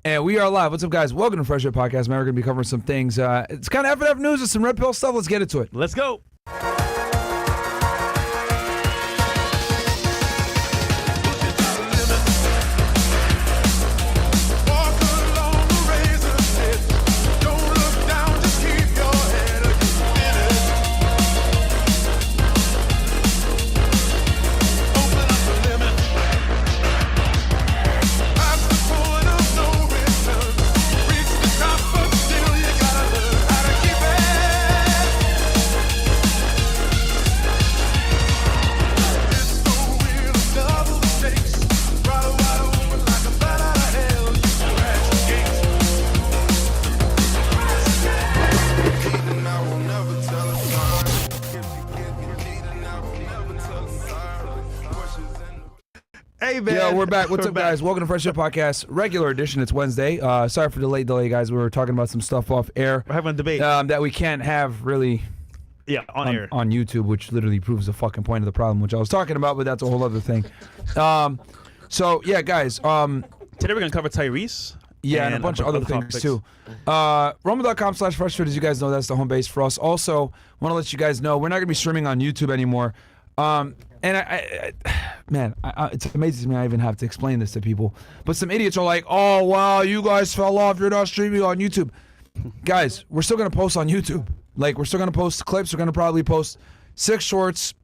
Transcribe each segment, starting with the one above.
And we are live. What's up, guys? Welcome to Fresh Air Podcast. Man, we're going to be covering some things. It's kind of FNF news and some Red Pill stuff. Let's get into it. Let's go. Hey, man. Yo, we're back. What's up, guys? Welcome to Fresh Air Podcast, regular edition. It's Wednesday. Sorry for the late delay, guys. We were talking about some stuff off air. We're having a debate. That we can't have really on air. On YouTube, which literally proves the fucking point of the problem, which I was talking about, but that's a whole other thing. So, yeah, guys. Today we're going to cover Tyrese. Yeah, and a bunch of other things, topics, too. Rumble.com/freshfit, as you guys know, that's the home base for us. Also, want to let you guys know, we're not going to be streaming on YouTube anymore. And man, it's amazing to me I even have to explain this to people. But some idiots are like, oh, wow, you guys fell off. You're not streaming on YouTube. Guys, we're still going to post on YouTube. Like, we're still going to post clips. We're going to probably post 6 shorts,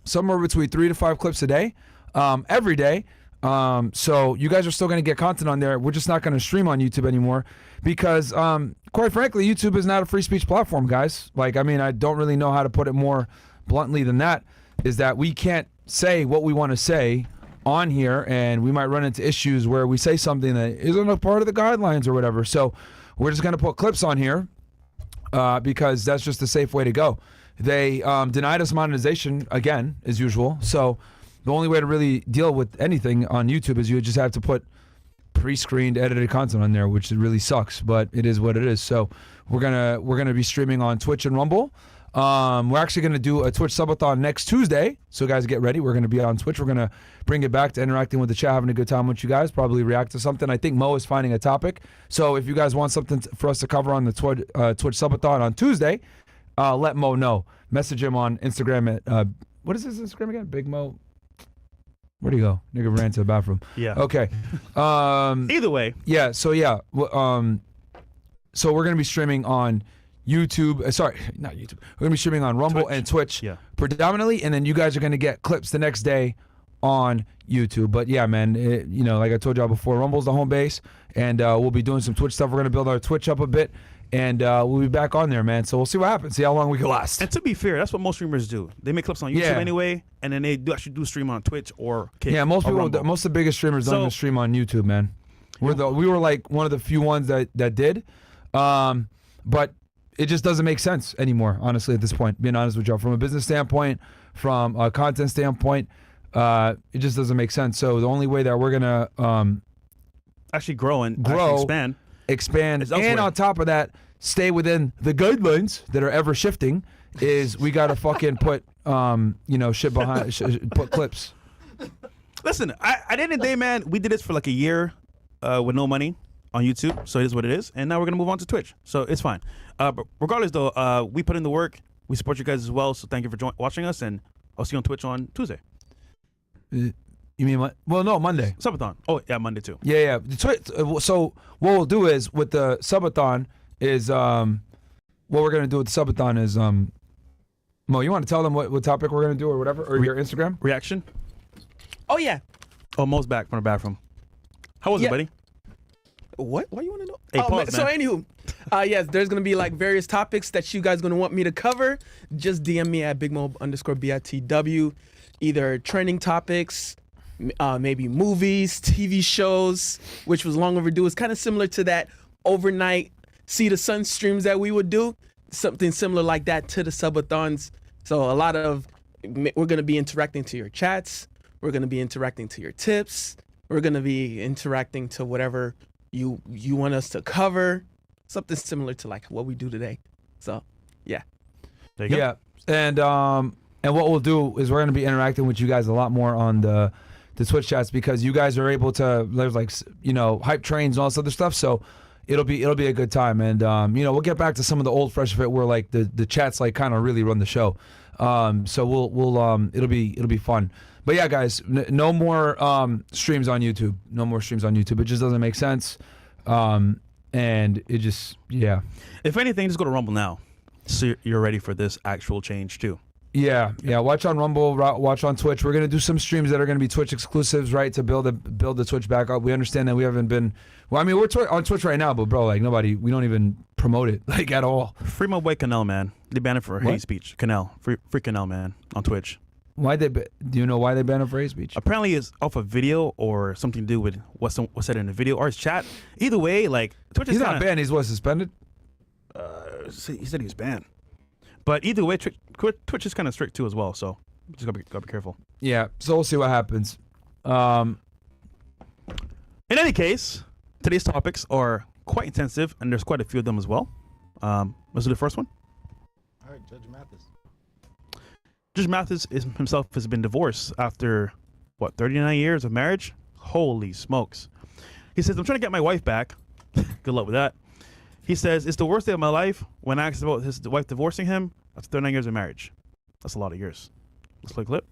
somewhere between 3 to 5 clips a day, every day. So you guys are still going to get content on there. We're just not going to stream on YouTube anymore because, quite frankly, YouTube is not a free speech platform, guys. Like, I mean, I don't really know how to put it more bluntly than that. Is that we can't say what we want to say on here, and we might run into issues where we say something that isn't a part of the guidelines or whatever. So we're just going to put clips on here because that's just the safe way to go. They denied us monetization again, as usual. So the only way to really deal with anything on YouTube is you just have to put pre-screened, edited content on there, which really sucks, but it is what it is. So we're gonna be streaming on Twitch and Rumble. We're actually going to do a Twitch Sub-athon next Tuesday, so guys, get ready. We're going to be on Twitch. We're going to bring it back to interacting with the chat, having a good time with you guys, probably react to something. I think Mo is finding a topic, so if you guys want something for us to cover on the Twitch Sub-athon on Tuesday, let Mo know. Message him on Instagram at, what is his Instagram again? Big Mo. Where'd he go? Nigga ran to the bathroom. Yeah. Okay. Either way. Yeah, so yeah. So we're going to be streaming on YouTube, sorry, not YouTube. We're going to be streaming on Rumble and Twitch predominantly, and then you guys are going to get clips the next day on YouTube. But yeah, man, like I told y'all before, Rumble's the home base, and we'll be doing some Twitch stuff. We're going to build our Twitch up a bit, and we'll be back on there, man. So we'll see what happens, see how long we can last. And to be fair, that's what most streamers do. They make clips on YouTube anyway, and then they actually do stream on Twitch or Kick. Yeah, most of the biggest streamers don't even stream on YouTube, man. We were like one of the few ones that did, but it just doesn't make sense anymore, honestly, at this point, being honest with y'all. From a business standpoint, from a content standpoint, it just doesn't make sense. So the only way that we're going to actually grow, expand, and on top of that, stay within the guidelines that are ever shifting, is we got to fucking put, shit behind, put clips. Listen, at the end of the day, man, we did this for like a year with no money on YouTube, so it is what it is, and now we're gonna move on to Twitch, so it's fine. But regardless, though, we put in the work. We support you guys as well, so thank you for watching us, and I'll see you on Twitch on Tuesday. You mean what? Well, no, Monday. Sub-athon. Oh, yeah, Monday too. Yeah. So what we'll do is with the Sub-athon is what we're gonna do with the Sub-athon is Mo, you want to tell them what topic we're gonna do or whatever, or your Instagram reaction? Oh yeah. Oh, Mo's back from the bathroom. How was it, buddy? What? Why you want to know? Hey, pause, so anywho, yes, there's gonna be like various topics that you guys gonna want me to cover. Just DM me at BigMo_BITW, either trending topics, maybe movies, TV shows, which was long overdue. It's kind of similar to that overnight see the sun streams that we would do. Something similar like that to the Sub-athons. So we're gonna be interacting to your chats. We're gonna be interacting to your tips. We're gonna be interacting to whatever you want us to cover, something similar to like what we do today. So yeah, there you go. Yeah, and what we'll do is we're going to be interacting with you guys a lot more on the the Twitch chats because you guys are able to, there's like, you know, hype trains and all this other stuff. So it'll be a good time. And, you know, we'll get back to some of the old Fresh Fit where like the chats like kind of really run the show. So we'll it'll be fun. But yeah, guys, no more streams on YouTube. No more streams on YouTube. It just doesn't make sense. And it just, yeah. If anything, just go to Rumble now, so you're ready for this actual change too. Yeah. Watch on Rumble, watch on Twitch. We're gonna do some streams that are gonna be Twitch exclusives, right? To build the Twitch back up. We understand that we haven't been. Well, I mean, we're on Twitch right now, but bro, like we don't even promote it like at all. Free my boy Canel, man. They banned it for hate speech. Canel, free Canel, man, on Twitch. Do you know why they banned him for hate speech? Apparently, it's off a video or something to do with what's said in the video or his chat. Either way, like Twitch is he's not banned. He's suspended. He said he was banned. But either way, Twitch is kind of strict too as well. So just gotta be careful. Yeah. So we'll see what happens. In any case, today's topics are quite intensive, and there's quite a few of them as well. Let's do the first one. All right, Judge Mathis. Judge Mathis himself has been divorced after, 39 years of marriage? Holy smokes. He says, I'm trying to get my wife back. Good luck with that. He says, it's the worst day of my life. When asked about his wife divorcing him, that's 39 years of marriage. That's a lot of years. Let's play a clip.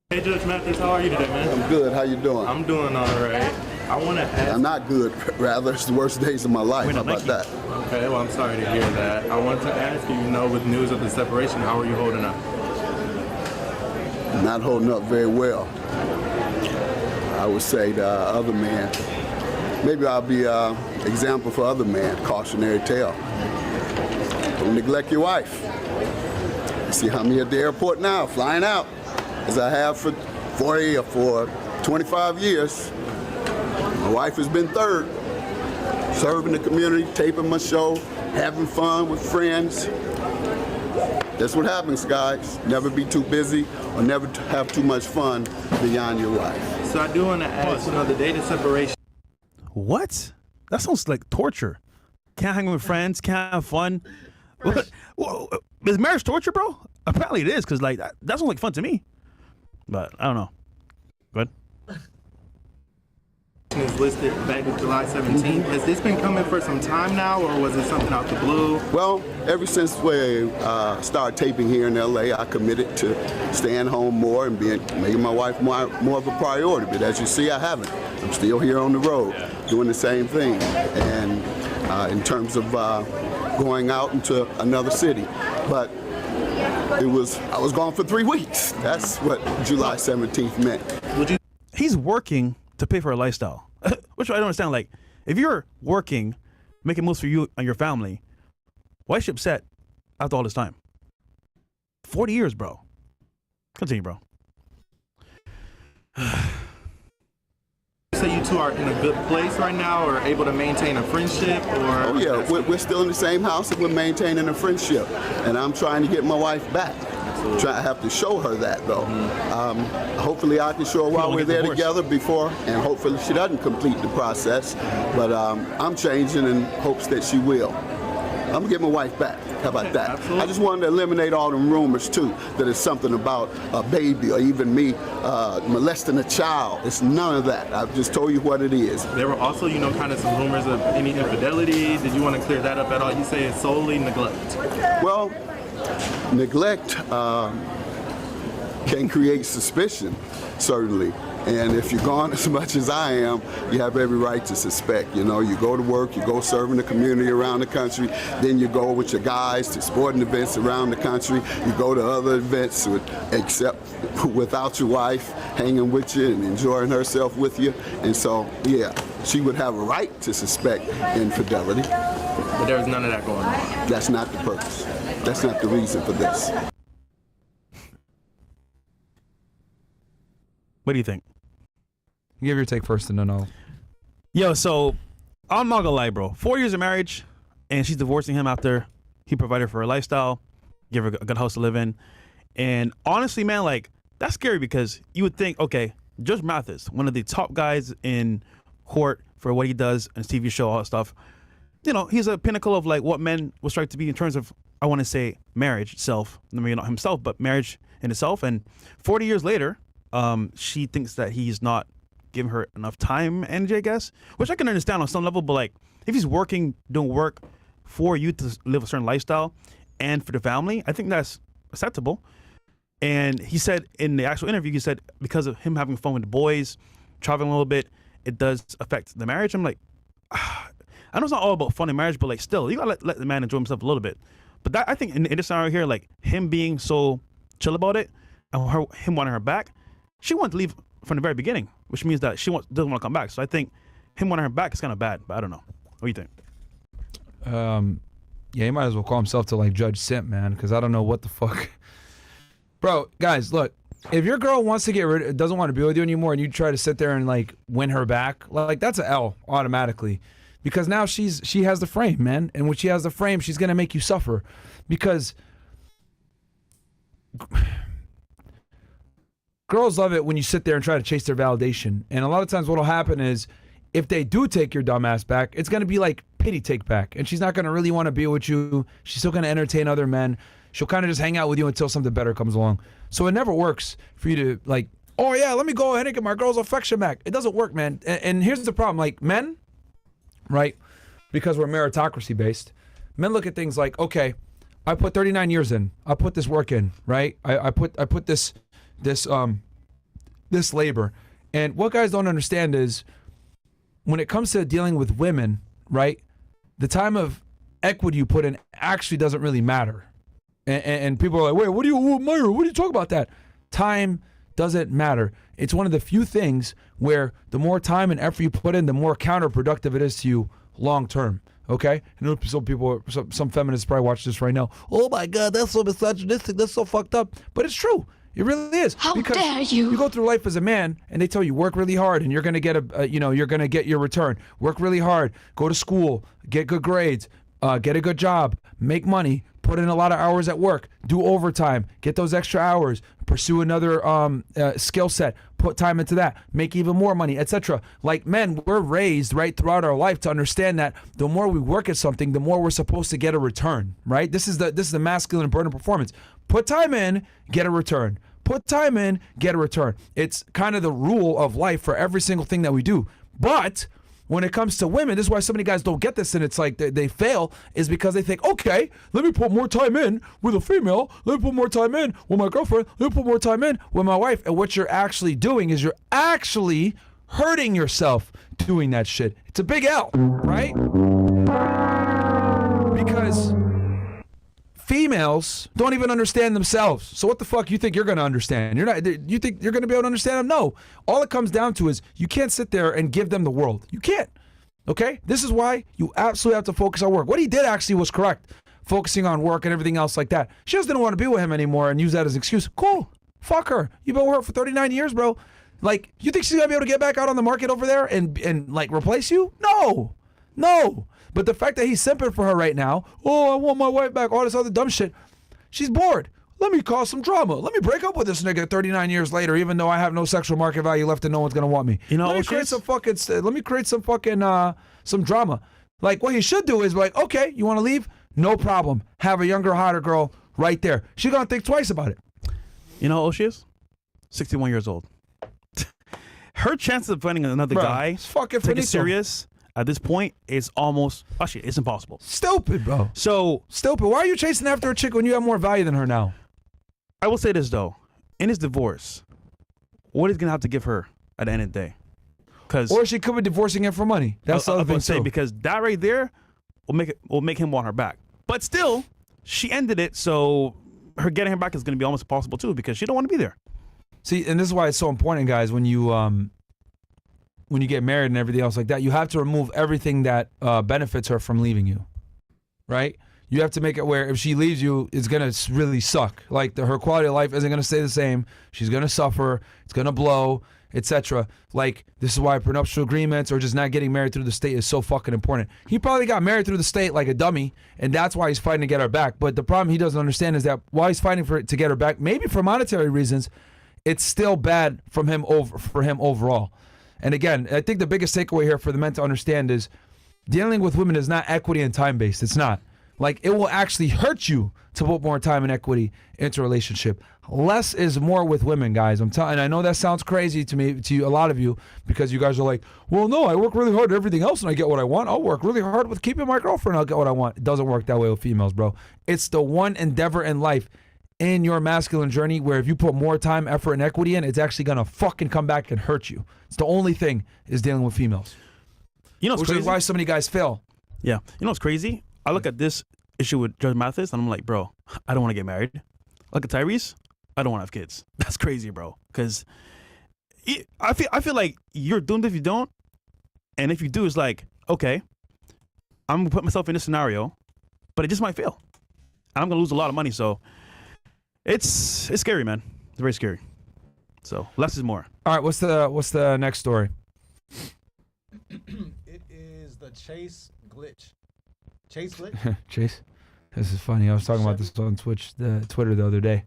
Hey, Judge Mathis, how are you today, man? I'm good. How you doing? I'm doing all right. I want to ask... I'm not good. Rather, it's the worst days of my life. How about that? Okay, well, I'm sorry to hear that. I wanted to ask you, with news of the separation, how are you holding up? Not holding up very well. I would say the other man, maybe I'll be an example for other men, cautionary tale. Don't neglect your wife. See how me at the airport now, flying out, as I have for 40 or for 25 years. My wife has been third, serving the community, taping my show, having fun with friends. That's what happens, guys. Never be too busy or never have too much fun beyond your wife. So I do want to ask, the date of separation. What? That sounds like torture. Can't hang with friends, can't have fun. What? Is marriage torture, bro? Apparently it is, because like that sounds like fun to me. But I don't know. Go ahead. Is listed back in July 17th. Has this been coming for some time now, or was it something out the blue? Well, ever since we started taping here in LA, I committed to staying home more and making my wife more of a priority. But as you see, I haven't. I'm still here on the road doing the same thing. And in terms of going out into another city, but I was gone for 3 weeks. That's what July 17th meant. He's working to pay for a lifestyle, which I don't understand. Like, if you're working, making moves for you and your family, why is she upset after all this time? 40 years, bro. Continue, bro. So you two are in a good place right now, or able to maintain a friendship, or? Oh yeah, we're still in the same house and we're maintaining a friendship, and I'm trying to get my wife back. I have to show her that though. Hopefully I can show her while we're there together before, and hopefully she doesn't complete the process. But I'm changing in hopes that she will. I'm gonna get my wife back. How about that? Absolutely. I just wanted to eliminate all them rumors too, that it's something about a baby or even me molesting a child. It's none of that. I've just told you what it is. There were also, kind of some rumors of any infidelity. Did you want to clear that up at all? You say it's solely neglect. Well, neglect can create suspicion, certainly. And if you're gone as much as I am, you have every right to suspect. You go to work, you go serving the community around the country, then you go with your guys to sporting events around the country, you go to other events except without your wife hanging with you and enjoying herself with you. And so, yeah, she would have a right to suspect infidelity. But there was none of that going on. That's not the purpose. That's not the reason for this. What do you think? Give your take first and then I'll. Yo, so I'm not gonna lie, bro. 4 years of marriage, and she's divorcing him after he provided for her lifestyle, give her a good house to live in. And honestly, man, like, that's scary because you would think, okay, Judge Mathis, one of the top guys in court for what he does on his TV show, all that stuff, he's a pinnacle of like what men will strive to be in terms of, I want to say, marriage itself. I mean, not himself, but marriage in itself. And 40 years later, she thinks that he's not giving her enough time, energy, I guess, which I can understand on some level. But like, if he's working, doing work for you to live a certain lifestyle and for the family, I think that's acceptable. And he said in the actual interview, he said because of him having fun with the boys, traveling a little bit, it does affect the marriage. I'm like, I know it's not all about fun in marriage, but like still, you gotta let the man enjoy himself a little bit. But that, I think in this scenario here, like him being so chill about it and him wanting her back, she wanted to leave from the very beginning, which means that she doesn't want to come back. So I think him wanting her back is kind of bad, but I don't know. What do you think? Yeah, he might as well call himself to like Judge Simp, man, because I don't know what the fuck. Bro, guys, look, if your girl wants to doesn't want to be with you anymore, and you try to sit there and like win her back, like that's an L automatically, because now she has the frame, man, and when she has the frame, she's gonna make you suffer, because girls love it when you sit there and try to chase their validation, and a lot of times what'll happen is if they do take your dumb ass back, it's gonna be like pity take back, and she's not gonna really want to be with you. She's still gonna entertain other men. She'll kind of just hang out with you until something better comes along. So it never works for you to like, oh yeah, let me go ahead and get my girl's affection back. It doesn't work, man. And here's the problem, like men, right? Because we're meritocracy based, men look at things like, okay, I put 39 years in, I put this work in, right? I put this labor. And what guys don't understand is when it comes to dealing with women, right? The time of equity you put in actually doesn't really matter. And people are like, wait, Myron, what do you talk about that? Time doesn't matter. It's one of the few things where the more time and effort you put in, the more counterproductive it is to you long term. Okay? And some feminists probably watch this right now. Oh my God, that's so misogynistic. That's so fucked up. But it's true. It really is. How because dare you? You go through life as a man, and they tell you work really hard, and you're gonna get you're gonna get your return. Work really hard. Go to school. Get good grades. Get a good job. Make money. Put in a lot of hours at work, do overtime, get those extra hours, pursue another skill set, put time into that, make even more money, etc. Like men, we're raised right throughout our life to understand that the more we work at something, the more we're supposed to get a return, right? This is the masculine burden of performance. Put time in, get a return. Put time in, get a return. It's kind of the rule of life for every single thing that we do. But when it comes to women, this is why so many guys don't get this, and it's like they fail, is because they think, okay, let me put more time in with a female, let me put more time in with my girlfriend, let me put more time in with my wife. And what you're actually doing is you're actually hurting yourself doing that shit. It's a big L, right? Because females don't even understand themselves. So what the fuck you think you're going to understand? You think you're going to be able to understand them? No. All it comes down to is you can't sit there and give them the world. You can't. Okay? This is why you absolutely have to focus on work. What he did actually was correct. Focusing on work and everything else like that. She just didn't want to be with him anymore and use that as an excuse. Cool. Fuck her. You've been with her for 39 years, bro. Like, you think she's going to be able to get back out on the market over there and like replace you? No. No. But the fact that he's simping for her right now, oh, I want my wife back, all this other dumb shit, she's bored. Let me cause some drama. Let me break up with this nigga 39 years later, even though I have no sexual market value left and no one's gonna want me. You know, let me create some drama. Like what he should do is like, okay, you want to leave? No problem. Have a younger, hotter girl right there. She's gonna think twice about it. You know how old she is? 61 years old. Her chances of finding another guy take it serious at this point is almost, actually, it's impossible. Stupid, bro. So stupid. Why are you chasing after a chick when you have more value than her now? I will say this though, in his divorce, what is gonna have to give her at the end of the day? Or she could be divorcing him for money. That's the other thing too. Because that right there will make him want her back. But still, she ended it, so her getting him back is gonna be almost impossible too, because she don't want to be there. See, and this is why it's so important, guys, when you get married and everything else like that, you have to remove everything that benefits her from leaving you, right? You have to make it where if she leaves you, it's going to really suck. Like her quality of life isn't going to stay the same. She's going to suffer. It's going to blow, etc. Like, this is why prenuptial agreements or just not getting married through the state is so fucking important. He probably got married through the state like a dummy, and that's why he's fighting to get her back. But the problem he doesn't understand is that while he's fighting to get her back, maybe for monetary reasons, it's still bad for him overall. And again, I think the biggest takeaway here for the men to understand is dealing with women is not equity and time-based. It's not. Like, it will actually hurt you to put more time and equity into a relationship. less is more with women, guys. I'm telling. I know that sounds crazy to a lot of you, because you guys are like, well, no, I work really hard at everything else and I get what I want. I'll work really hard with keeping my girlfriend. I'll get what I want. It doesn't work that way with females, bro. It's the one endeavor in life, in your masculine journey, where if you put more time, effort, and equity in, it's actually gonna fucking come back and hurt you. It's the only thing is dealing with females. You know what's Which crazy? is why so many guys fail. Yeah. You know what's crazy? I look at this issue with Judge Mathis and I'm like, bro, I don't want to get married. Look at Tyrese, I don't want to have kids. That's crazy, bro. Because I feel like you're doomed if you don't. And if you do, it's like, okay, I'm going to put myself in this scenario, but it just might fail. And I'm going to lose a lot of money. So it's scary, man. It's very scary. So less is more. All right, what's the next story? It is the Chase glitch. Chase glitch? Chase, this is funny. I was talking about this on Twitter the other day.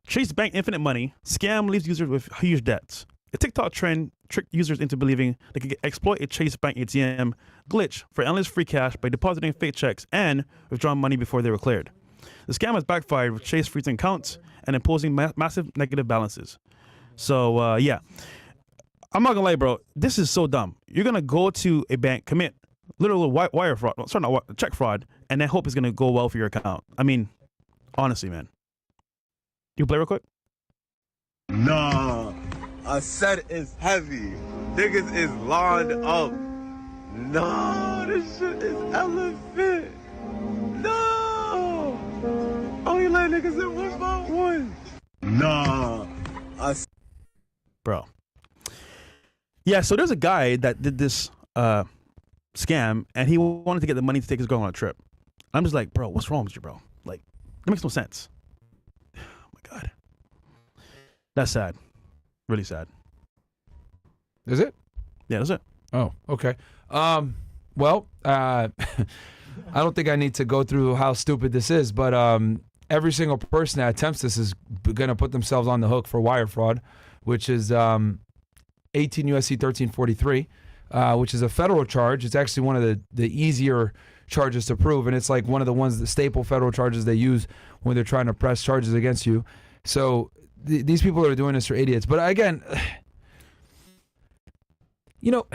Chase Bank infinite money. Scam leaves users with huge debts. A TikTok trend tricked users into believing they could exploit a Chase Bank ATM glitch for endless free cash by depositing fake checks and withdrawing money before they were cleared. The scam has backfired, with Chase freezing accounts and imposing massive negative balances. So, yeah. I'm not gonna lie, bro. This is so dumb. You're gonna go to a bank, commit literal wire fraud, check fraud, and then hope it's gonna go well for your account. I mean, honestly, man. You play real quick? Nah, I said it's heavy. Niggas is lined up. No, this shit is elephant. No, only let niggas in 1x1. Nah, Bro. Yeah, so there's a guy that did this scam, and he wanted to get the money to take his girl on a trip. I'm just like, bro, what's wrong with you, bro? Like, that makes no sense. Oh my God. That's sad. Really sad. Is it? Yeah, that's it. Oh, okay. Well, I don't think I need to go through how stupid this is, but every single person that attempts this is going to put themselves on the hook for wire fraud, which is 18 U.S.C. 1343, which is a federal charge. It's actually one of the easier charges to prove, and it's like one of the ones, the staple federal charges they use when they're trying to press charges against you. So these people that are doing this are idiots. But again, you know,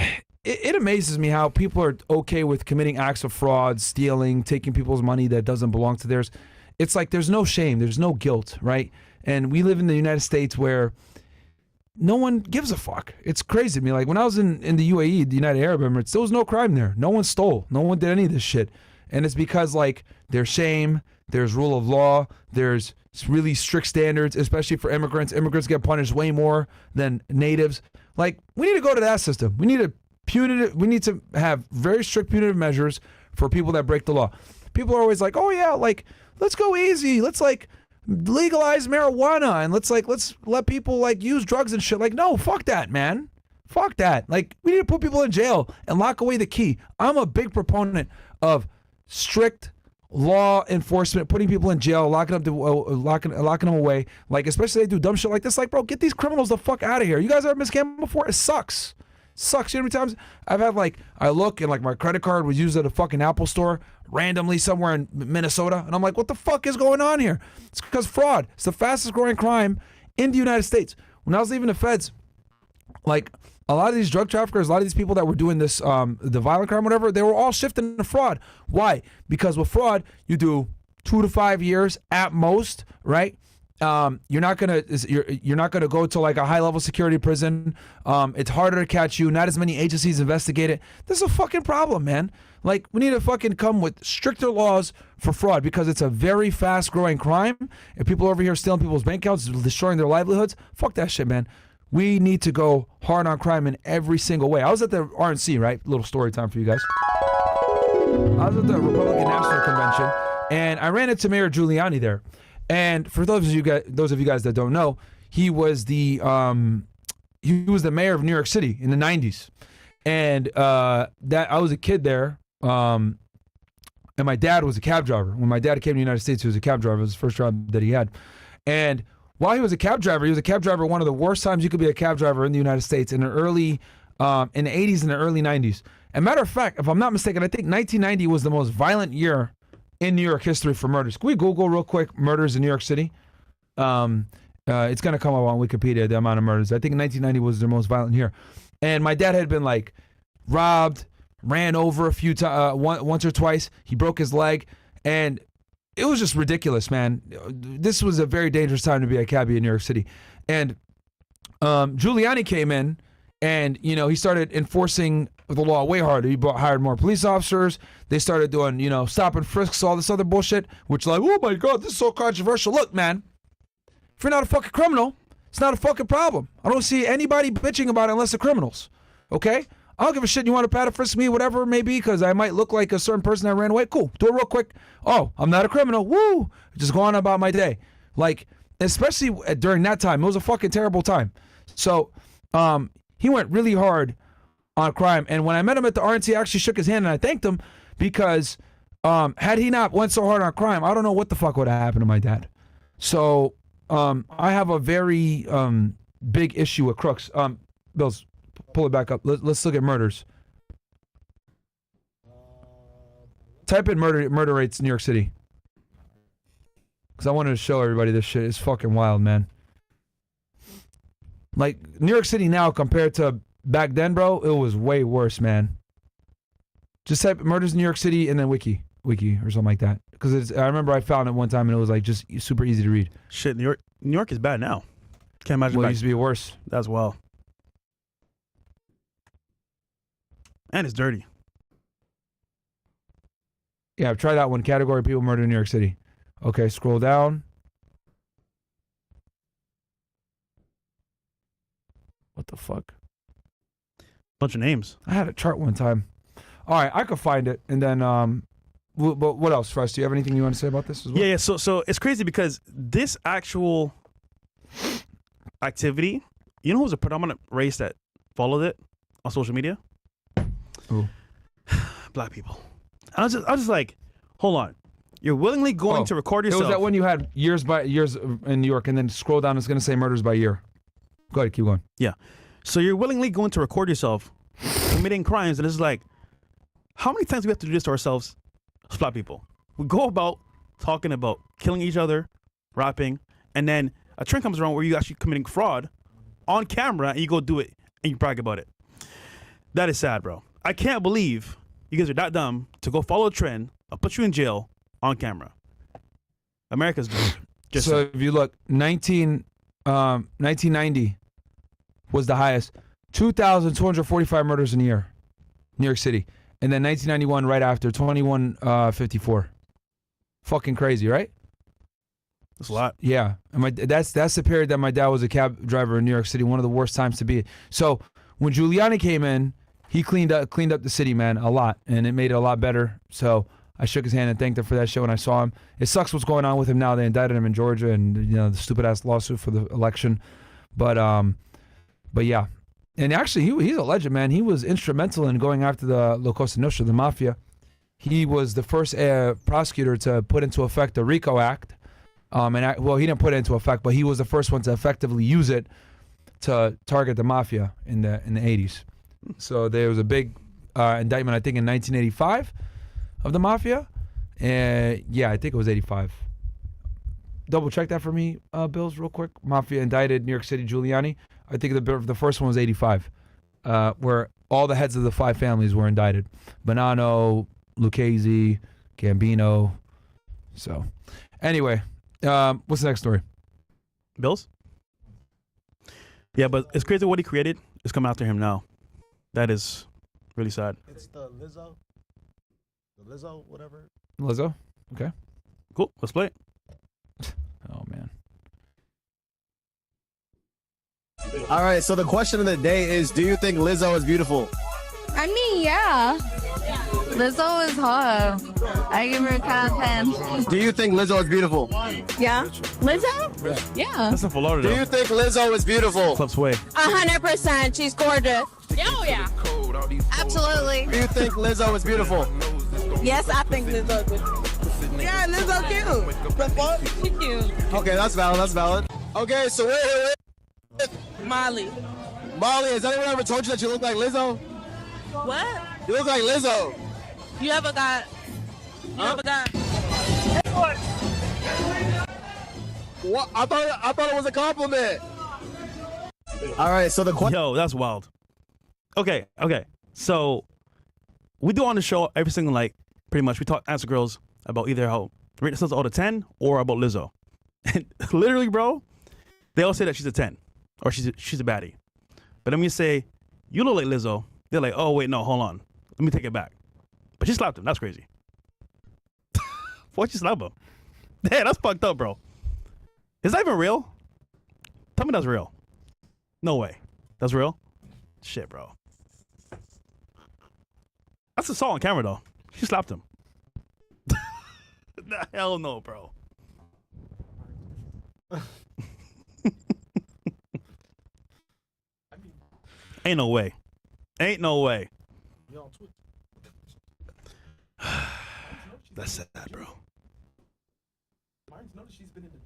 it amazes me how people are okay with committing acts of fraud, stealing, taking people's money that doesn't belong to theirs. It's like there's no shame, there's no guilt, right? And we live in the United States where no one gives a fuck. It's crazy to me. Like when I was in the UAE, the United Arab Emirates, there was no crime there. No one stole. No one did any of this shit. And it's because like there's shame, there's rule of law, there's really strict standards, especially for immigrants. Immigrants get punished way more than natives. Like we need to go to that system. We need to have very strict punitive measures for people that break the law. People are always like, oh yeah, like let's go easy. Let's like legalize marijuana and let's let people like use drugs and shit. Like, no, fuck that, man. Fuck that. Like, we need to put people in jail and lock away the key. I'm a big proponent of strict law enforcement, putting people in jail, locking them away. Like, especially they do dumb shit like this. Like, bro, get these criminals the fuck out of here. You guys ever been scammed before? It sucks. Sucks. You know how many times I've had like, I look and like my credit card was used at a fucking Apple store randomly somewhere in Minnesota. And I'm like, what the fuck is going on here? It's because fraud. It's the fastest growing crime in the United States. When I was leaving the feds, like a lot of these drug traffickers, a lot of these people that were doing this, the violent crime, whatever, they were all shifting to fraud. Why? Because with fraud, you do 2 to 5 years at most, right? You're not gonna go to like a high level security prison. It's harder to catch you. Not as many agencies investigate it. This is a fucking problem, man. Like we need to fucking come with stricter laws for fraud because it's a very fast growing crime. If people are over here stealing people's bank accounts, destroying their livelihoods, fuck that shit, man. We need to go hard on crime in every single way. I was at the RNC, right? Little story time for you guys. I was at the Republican National Convention, and I ran into Mayor Giuliani there. And for those of you guys that don't know, he was the mayor of New York City in the 90s. And that I was a kid there, and my dad was a cab driver. When my dad came to the United States, he was a cab driver. It was the first job that he had. And while he was a cab driver one of the worst times you could be a cab driver in the United States in the early in the 80s and the early 90s. And matter of fact, if I'm not mistaken, I think 1990 was the most violent year in New York history for murders. Can we Google real quick murders in New York City? It's going to come up on Wikipedia, the amount of murders. I think 1990 was the most violent year. And my dad had been like robbed, ran over a few times, once or twice. He broke his leg. And it was just ridiculous, man. This was a very dangerous time to be a cabbie in New York City. And Giuliani came in and, you know, he started enforcing the law way harder. He hired more police officers. They started doing, you know, stop and frisks, all this other bullshit, which like, oh my God, this is so controversial. Look, man, if you're not a fucking criminal, it's not a fucking problem. I don't see anybody bitching about it unless they're criminals, okay? I don't give a shit. You want to pat or frisk me, whatever it may be, because I might look like a certain person that ran away. Cool. Do it real quick. Oh, I'm not a criminal. Woo. Just go on about my day. Like, especially during that time. It was a fucking terrible time. So he went really hard on crime. And when I met him at the RNC, I actually shook his hand and I thanked him because had he not went so hard on crime, I don't know what the fuck would have happened to my dad. So I have a very big issue with crooks. Bills, pull it back up. Let's look at murders. Type in murder rates in New York City. Because I wanted to show everybody this shit is fucking wild, man. Like, New York City now compared to back then, bro, it was way worse, man. Just type murders in New York City and then wiki or something like that. Because I remember I found it one time and it was like just super easy to read. Shit, New York is bad now. Can't imagine. Well, it used to be worse. As well. And it's dirty. Yeah, I've tried that one. Category people murdered in New York City. Okay, scroll down. What the fuck? Bunch of names. I had a chart one time. All right, I could find it. And then, what else, Russ? Do you have anything you want to say about this as well? Yeah. So it's crazy because this actual activity, you know who's a predominant race that followed it on social media? Who? Black people. I was just like, hold on. You're willingly going to record yourself. It was that one you had years in New York, and then scroll down, it's going to say murders by year. Go ahead, keep going. Yeah. So you're willingly going to record yourself committing crimes, and it's like, how many times do we have to do this to ourselves as Black people? We go about talking about killing each other, rapping, and then a trend comes around where you're actually committing fraud on camera, and you go do it, and you brag about it. That is sad, bro. I can't believe you guys are that dumb to go follow a trend. I'll put you in jail on camera. America's just so if you look, 1990 was the highest. 2,245 murders in a year, New York City. And then 1991 right after, 2154. Fucking crazy, right? That's a lot. Yeah. And that's the period that my dad was a cab driver in New York City, one of the worst times to be. So when Giuliani came in, he cleaned up the city, man, a lot, and it made it a lot better. So I shook his hand and thanked him for that shit when I saw him. It sucks what's going on with him now. They indicted him in Georgia, and you know the stupid ass lawsuit for the election. But yeah, and actually he's a legend, man. He was instrumental in going after the La Cosa Nostra, the mafia. He was the first prosecutor to put into effect the RICO Act. He didn't put it into effect, but he was the first one to effectively use it to target the mafia in the 80s. So there was a big indictment, I think, in 1985 of the mafia. Yeah, I think it was 85. Double check that for me, Bills, real quick. Mafia indicted New York City Giuliani. I think the first one was 85, where all the heads of the 5 families were indicted. Bonanno, Lucchese, Gambino. So, anyway, what's the next story? Bills? Yeah, but it's crazy what he created is coming after him now. That is really sad. It's the Lizzo, whatever. Lizzo? Okay. Cool. Let's play it. Oh, man. All right, so the question of the day is, do you think Lizzo is beautiful? I mean, yeah. Lizzo is hot. I give her a 10 out of 10. Do you think Lizzo is beautiful? Yeah. Lizzo? Yeah. That's in Florida. Do you think Lizzo is beautiful? Club Sway. 100%. She's gorgeous. Oh, yeah. Absolutely. Do you think Lizzo is beautiful? Yes, I think Lizzo is beautiful. Yeah, Lizzo cute. The fuck? She cute. Okay, that's valid. Okay, so we're here with Molly. Molly. Has anyone ever told you that you look like Lizzo? What? You look like Lizzo. You ever got... What? I thought it was a compliment. All right, so the question. Yo, that's wild. Okay. So we do on the show every single night, pretty much. We answer girls about either how rate themselves out of 10 or about Lizzo. And literally, bro, they all say that she's a 10 or she's a baddie. But then when you say, you look like Lizzo, they're like, oh, wait, no, hold on. Let me take it back. But she slapped him. That's crazy. Why'd you slap him? Yeah, that's fucked up, bro. Is that even real? Tell me that's real. No way. That's real? Shit, bro. That's assault on camera, though. She slapped him. Hell no, bro. Ain't no way. Ain't no way. That's sad, bro. Myron's noticed she's been in the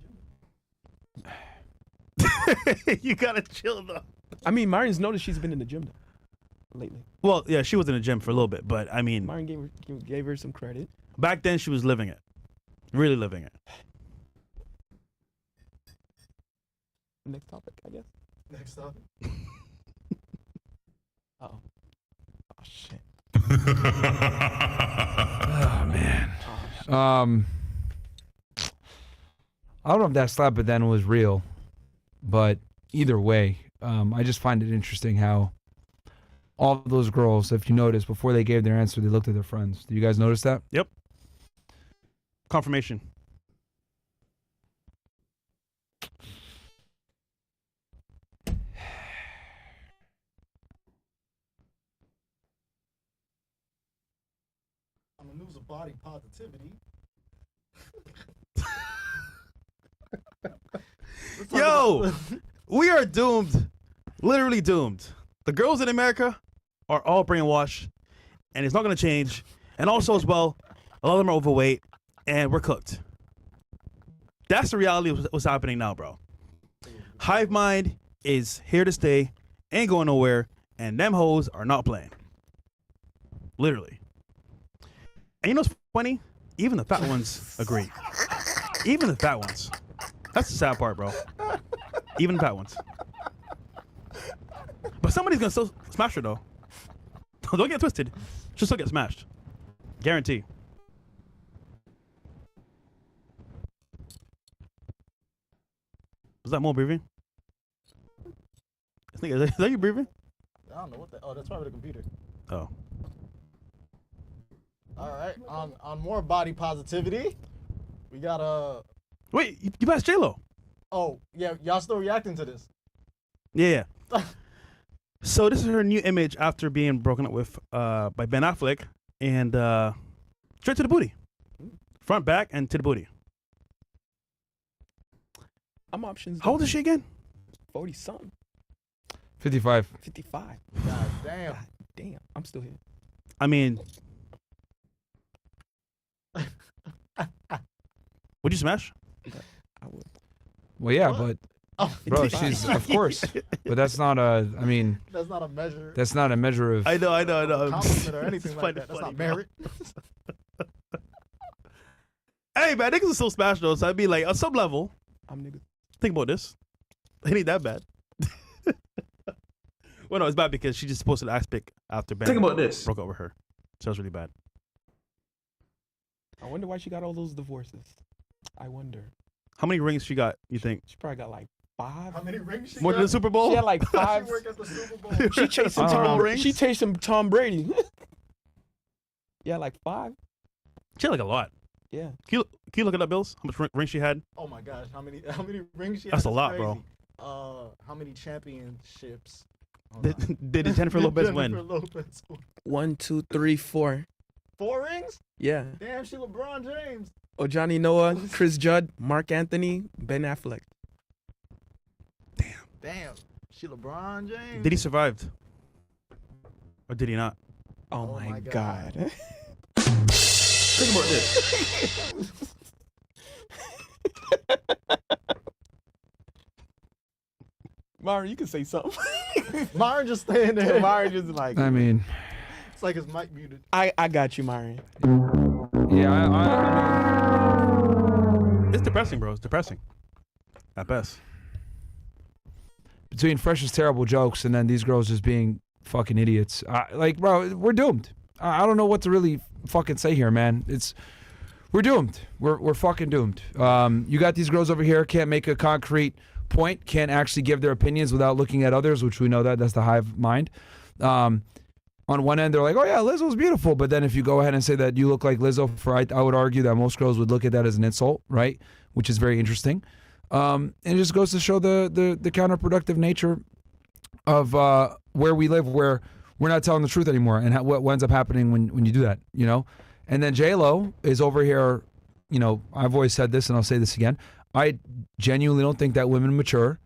gym. You gotta chill, though. I mean, Myron's noticed she's been in the gym though, lately. Well, yeah, she was in the gym for a little bit, but I mean, Myron gave her some credit. back then she was living it. Really living it. Next topic, I guess. Next topic. Oh shit. Oh man. I don't know if that slap at then was real, but either way, I just find it interesting how all of those girls, if you notice, before they gave their answer, they looked at their friends. Do you guys notice that? Yep. Confirmation. On the news of body positivity. Yo, we are doomed. Literally doomed. The girls in America are all brainwashed, and it's not going to change. And also, as well, a lot of them are overweight, and we're cooked. That's the reality of what's happening now, bro. Hive mind is here to stay, ain't going nowhere, and them hoes are not playing. Literally. And you know what's funny? Even the fat ones agree. Even the fat ones. That's the sad part, bro. Even the fat ones. But somebody's gonna still smash her, though. Don't get twisted. She'll still get smashed. Guarantee. Was that Mo breathing? Is that you breathing? I don't know what the. Oh, that's probably the computer. Oh. All right. On more body positivity, we got Wait, you passed J-Lo. Oh yeah, y'all still reacting to this? Yeah. So this is her new image after being broken up with by Ben Affleck, and straight to the booty, front, back, and to the booty. I'm options. How old is she again? 40 something. 55. 55. God damn. God damn. I'm still here. I mean, would you smash? I would. Well, yeah, but bro, she's of course, but that's not a. I mean, That's not a measure. that's not a measure of. I know. Compliment or anything like that. That's funny, not bro. merit. Hey man, niggas are still smash though, so I'd be like, on some level, I'm nigga. think about this. It ain't that bad. Well, no, it's bad because she just posted an ass pic after Ben Think about this. broke up with her. So it's really bad. I wonder why she got all those divorces. I wonder. How many rings she got, you think? She probably got like 5. How many rings she More got? than the Super Bowl? She had like She 5. work at the Super Bowl. She chasing Super Bowl Tom. rings? She chasing Tom Brady. Yeah, like 5. She had like a lot. Yeah. Can you look at that, Bills? How much rings she had? Oh my gosh, how many rings she That's had? a lot, bro. How many championships? Did Jennifer Lopez Jennifer win? Lopez won. 1, 2, 3, 4. 4 rings? Yeah. Damn, she LeBron James. Johnny Noah, Chris Judd, Mark Anthony, Ben Affleck. Damn, she LeBron James. Did he survive? Or did he not? Oh, Oh my my God. God. Think about this. Myron, you can say something. Myron just staying there. Myron just like, I mean, It's like his mic muted. I got you, Myron. yeah, I mean, It's depressing, bro. It's depressing. At best. Between Fresh's terrible jokes and then these girls just being fucking idiots. Like, bro, we're doomed. I don't know what to really fucking say here, man. We're doomed. We're fucking doomed. You got these girls over here, can't make a concrete point, can't actually give their opinions without looking at others, which we know that's the hive mind. On one end, they're like, oh yeah, Lizzo's beautiful. But then if you go ahead and say that you look like Lizzo, I would argue that most girls would look at that as an insult, right? Which is very interesting. And it just goes to show the counterproductive nature of where we live, where we're not telling the truth anymore, and what ends up happening when you do that, you know? And then J-Lo is over here, you know, I've always said this and I'll say this again. I genuinely don't think that women mature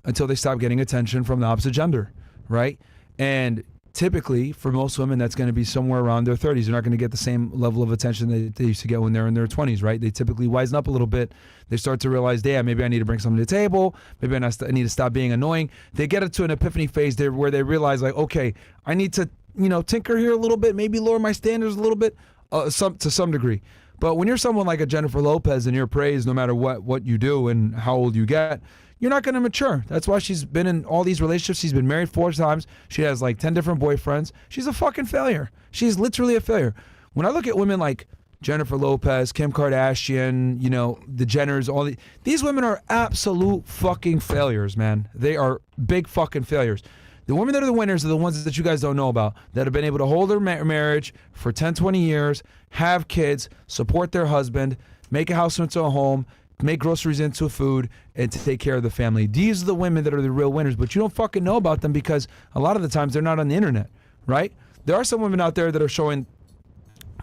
until they stop getting attention from the opposite gender, right? And typically, for most women, that's going to be somewhere around their 30s. They're not going to get the same level of attention that they used to get when they're in their 20s, right? They typically wisen up a little bit. They start to realize, damn, maybe I need to bring something to the table. Maybe I need to stop being annoying. They get into an epiphany phase there where they realize, like, okay, I need to, you know, tinker here a little bit, maybe lower my standards a little bit, to some degree. But when you're someone like a Jennifer Lopez and you're praised no matter what you do and how old you get, you're not going to mature. That's why she's been in all these relationships. She's been married 4 times. She has like 10 different boyfriends. She's a fucking failure. She's literally a failure. When I look at women like Jennifer Lopez, Kim Kardashian, you know, the Jenners, these women are absolute fucking failures, man. They are big fucking failures. The women that are the winners are the ones that you guys don't know about, that have been able to hold their marriage for 10, 20 years, have kids, support their husband, make a house into a home, make groceries into food, and to take care of the family. These are the women that are the real winners, but you don't fucking know about them because a lot of the times they're not on the internet, right? There are some women out there that are showing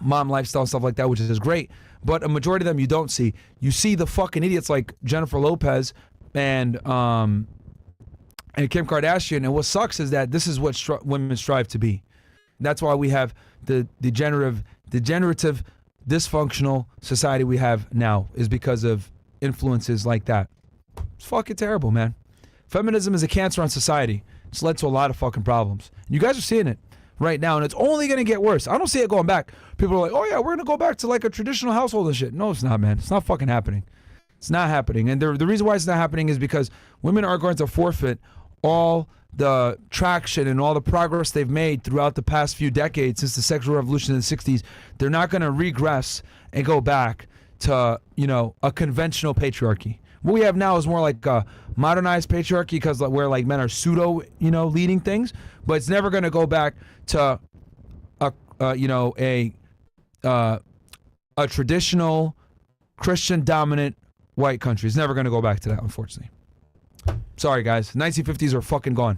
mom lifestyle, stuff like that, which is great, but a majority of them you don't see. You see the fucking idiots like Jennifer Lopez and Kim Kardashian, and what sucks is that this is what women strive to be. That's why we have the degenerative, dysfunctional society we have now, is because of influences like that. It's fucking terrible, man. Feminism is a cancer on society. It's led to a lot of fucking problems. You guys are seeing it right now, and it's only going to get worse. I don't see it going back. People are like, oh yeah, we're going to go back to like a traditional household and shit. No, it's not, man. It's not fucking happening. It's not happening. And the reason why it's not happening is because women are going to forfeit all the traction and all the progress they've made throughout the past few decades since the sexual revolution in the 60s. They're not going to regress and go back to, you know, a conventional patriarchy. What we have now is more like a modernized patriarchy, because where like men are pseudo, you know, leading things, but it's never going to go back to a traditional Christian dominant white country. It's never going to go back to that, unfortunately. Sorry, guys. 1950s are fucking gone.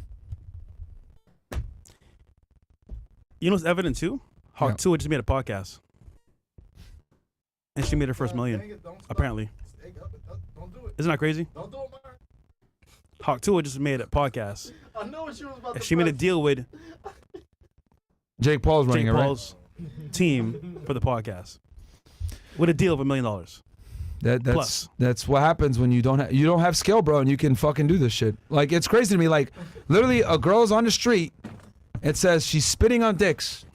You know what's evident too? Tuah just made a podcast. And she made her first million, apparently. Don't do it. Isn't that crazy? Don't do it, Myron. Tuah just made a podcast. I know what she was about to She made a deal with Jake Paul's running Jake it, right? Paul's team for the podcast. With a deal of $1 million. That's what happens when you don't have skill, bro, and you can fucking do this shit. Like, it's crazy to me. Like, literally, a girl's on the street. It says she's spitting on dicks,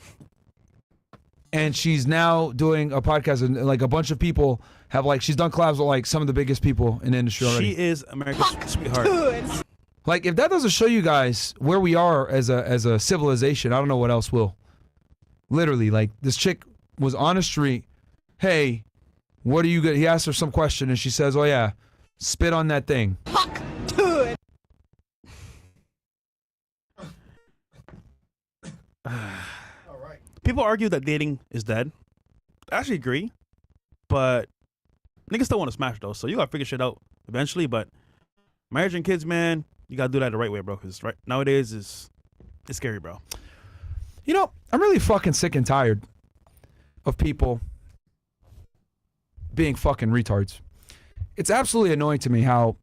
and she's now doing a podcast, and like a bunch of people have like she's done collabs with like some of the biggest people in the industry already. She is America's sweetheart. Like, if that doesn't show you guys where we are as a civilization, I don't know what else will. Literally, like, this chick was on the street. Hey, what are you good? He asked her some question, and she says, "Oh yeah, spit on that thing." People argue that dating is dead. I actually agree, but niggas still want to smash though. So you gotta figure shit out eventually. But marriage and kids, man, you gotta do that the right way, bro. Because right nowadays it's scary, bro. You know, I'm really fucking sick and tired of people being fucking retards. It's absolutely annoying to me how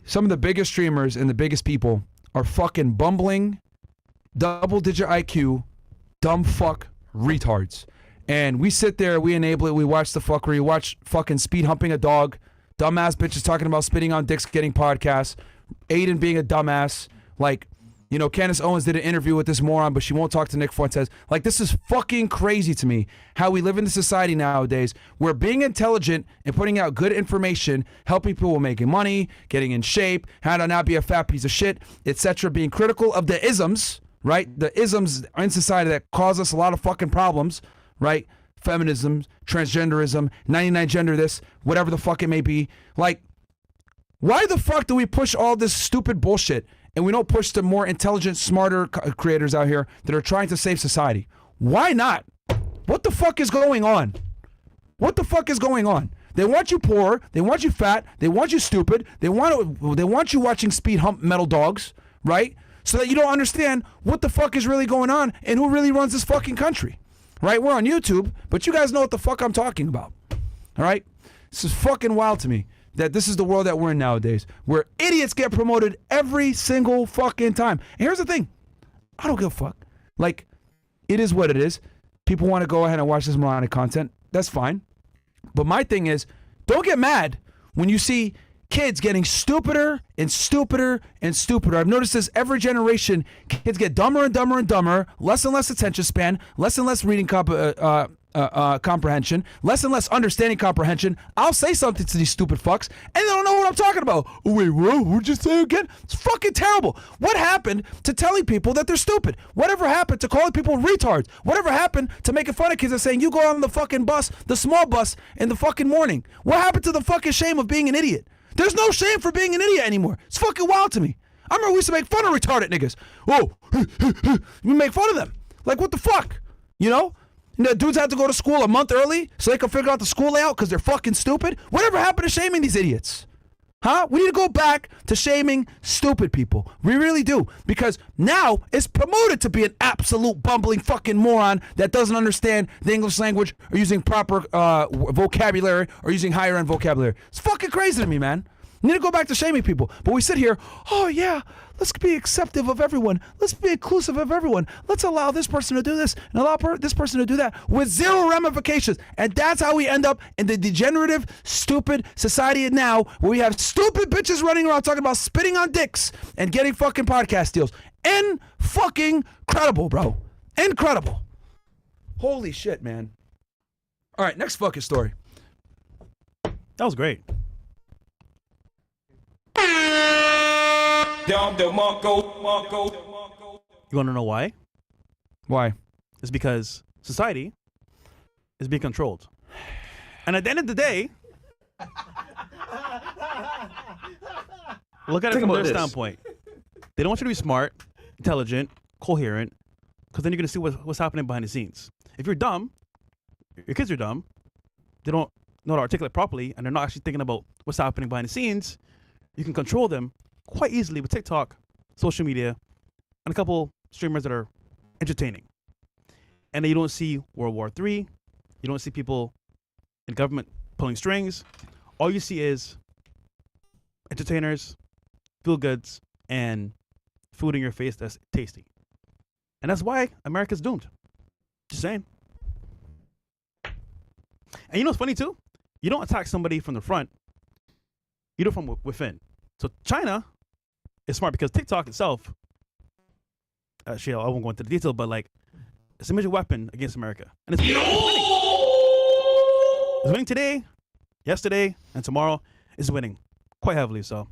some of the biggest streamers and the biggest people are fucking bumbling, double-digit IQ, dumb fuck retards. And we sit there, we enable it, we watch the fuckery, we watch fucking speed humping a dog, dumbass bitches talking about spitting on dicks, getting podcasts, Aiden being a dumbass. Like, You know, Candace Owens did an interview with this moron, but she won't talk to Nick Fuentes. Like, this is fucking crazy to me, how we live in a society nowadays where being intelligent and putting out good information, helping people making money, getting in shape, how to not be a fat piece of shit, etc., being critical of the isms, right? The isms in society that cause us a lot of fucking problems, right? Feminism, transgenderism, 99 gender this, whatever the fuck it may be. Like, why the fuck do we push all this stupid bullshit and we don't push the more intelligent, smarter creators out here that are trying to save society? Why not? What the fuck is going on? What the fuck is going on? They want you poor, they want you fat, they want you stupid, they want you watching speed hump metal dogs, right? So that you don't understand what the fuck is really going on and who really runs this fucking country. Right? We're on YouTube, but you guys know what the fuck I'm talking about. All right? This is fucking wild to me that this is the world that we're in nowadays, where idiots get promoted every single fucking time. And here's the thing. I don't give a fuck. Like, it is what it is. People want to go ahead and watch this moronic content. That's fine. But my thing is, don't get mad when you see kids getting stupider and stupider and stupider. I've noticed this every generation. Kids get dumber and dumber and dumber, less and less attention span, less and less reading comprehension, less and less understanding comprehension. I'll say something to these stupid fucks, and they don't know what I'm talking about. Oh, wait, what? What'd you say again? It's fucking terrible. What happened to telling people that they're stupid? Whatever happened to calling people retards? Whatever happened to making fun of kids and saying you go on the fucking bus, the small bus, in the fucking morning? What happened to the fucking shame of being an idiot? There's no shame for being an idiot anymore. It's fucking wild to me. I remember we used to make fun of retarded niggas. Oh, we make fun of them. Like, what the fuck? You know? And the dudes had to go to school a month early so they could figure out the school layout because they're fucking stupid. Whatever happened to shaming these idiots? Huh? We need to go back to shaming stupid people. We really do. Because now it's promoted to be an absolute bumbling fucking moron that doesn't understand the English language or using proper vocabulary or using higher end vocabulary. It's fucking crazy to me, man. We need to go back to shaming people. But we sit here, oh yeah, let's be acceptive of everyone. Let's be inclusive of everyone. Let's allow this person to do this and allow this person to do that with zero ramifications. And that's how we end up in the degenerative, stupid society now where we have stupid bitches running around talking about spitting on dicks and getting fucking podcast deals. Incredible, bro. Incredible. Holy shit, man. All right, next fucking story. That was great. You want to know why? Why? It's because society is being controlled. And at the end of the day, look at it from their standpoint. They don't want you to be smart, intelligent, coherent, because then you're going to see what's happening behind the scenes. If you're dumb, your kids are dumb, they don't know how to articulate properly, and they're not actually thinking about what's happening behind the scenes, you can control them quite easily with TikTok, social media, and a couple streamers that are entertaining. And then you don't see World War III. You don't see people in government pulling strings. All you see is entertainers, feel goods, and food in your face that's tasty. And that's why America's doomed. Just saying. And you know what's funny too? You don't attack somebody from the front. You do it from within. So China is smart because TikTok itself, actually, I won't go into the detail, but like, it's a major weapon against America. And it's winning. It's winning today, yesterday, and tomorrow. It's winning quite heavily. So,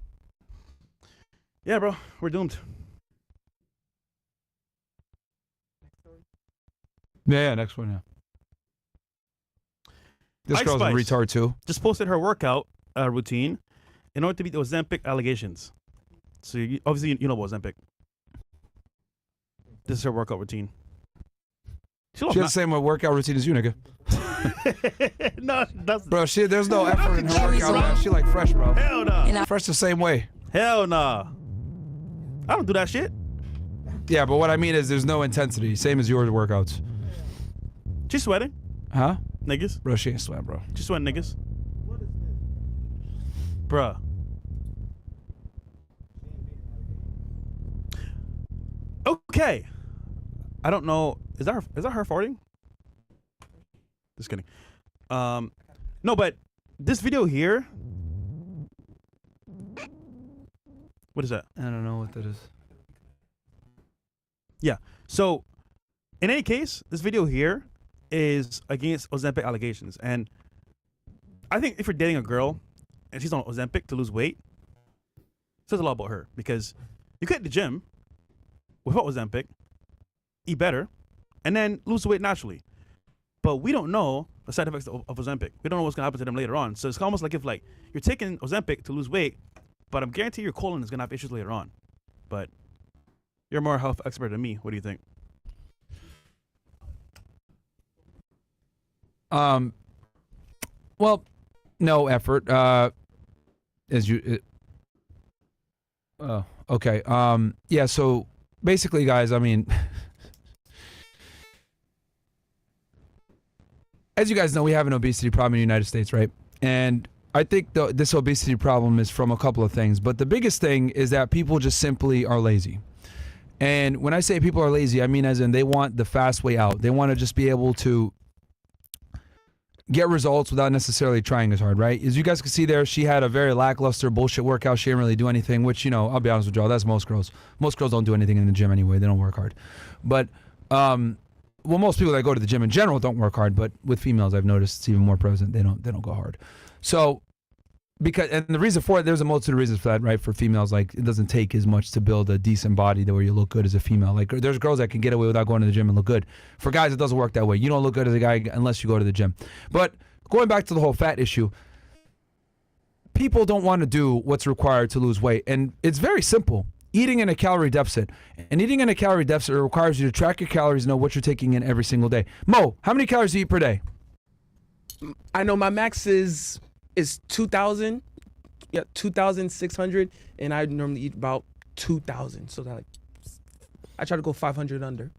yeah, bro, we're doomed. Yeah, next one, yeah. This girl's a retard too. Just posted her workout routine in order to beat the Ozempic allegations. So obviously you know about Ozempic. This is her workout routine. She has the same workout routine as you, nigga. No, that's bro. There's no effort in her workout. Man. She like fresh, bro. Hell no. Nah. Fresh the same way. Hell nah. I don't do that shit. Yeah, but what I mean is there's no intensity. Same as your workouts. She's sweating. Huh? Niggas. Bro, she ain't sweating, bro. She's sweating, niggas. Bruh. Okay. I don't know. Is that her farting? Just kidding. No, but this video here. What is that? I don't know what that is. Yeah. So, in any case, this video here is against Ozempic allegations. And I think if you're dating a girl and she's on Ozempic to lose weight, it says a lot about her. Because you could hit the gym without Ozempic, eat better, and then lose weight naturally. But we don't know the side effects of Ozempic. We don't know what's going to happen to them later on. So it's almost like if like you're taking Ozempic to lose weight, but I'm guaranteed your colon is going to have issues later on. But you're more health expert than me. What do you think? Well, no effort. Okay. Yeah. So basically, guys, I mean, as you guys know, we have an obesity problem in the United States, right? And I think this obesity problem is from a couple of things, but the biggest thing is that people just simply are lazy. And when I say people are lazy, I mean as in they want the fast way out. They want to just be able to get results without necessarily trying as hard, right? As you guys can see there, she had a very lackluster bullshit workout. She didn't really do anything, which, you know, I'll be honest with y'all, that's most girls. Most girls don't do anything in the gym anyway. They don't work hard. But, well, most people that go to the gym in general don't work hard, but with females, I've noticed it's even more present. They don't go hard. So, and the reason for it, there's a multitude of reasons for that, right? For females, like, it doesn't take as much to build a decent body where you look good as a female. Like, there's girls that can get away without going to the gym and look good. For guys, it doesn't work that way. You don't look good as a guy unless you go to the gym. But going back to the whole fat issue, people don't want to do what's required to lose weight. And it's very simple. Eating in a calorie deficit. And eating in a calorie deficit requires you to track your calories and know what you're taking in every single day. Mo, how many calories do you eat per day? I know my max is 2,000. Yeah, 2,600, and I normally eat about 2,000. So that, like, I try to go 500 under.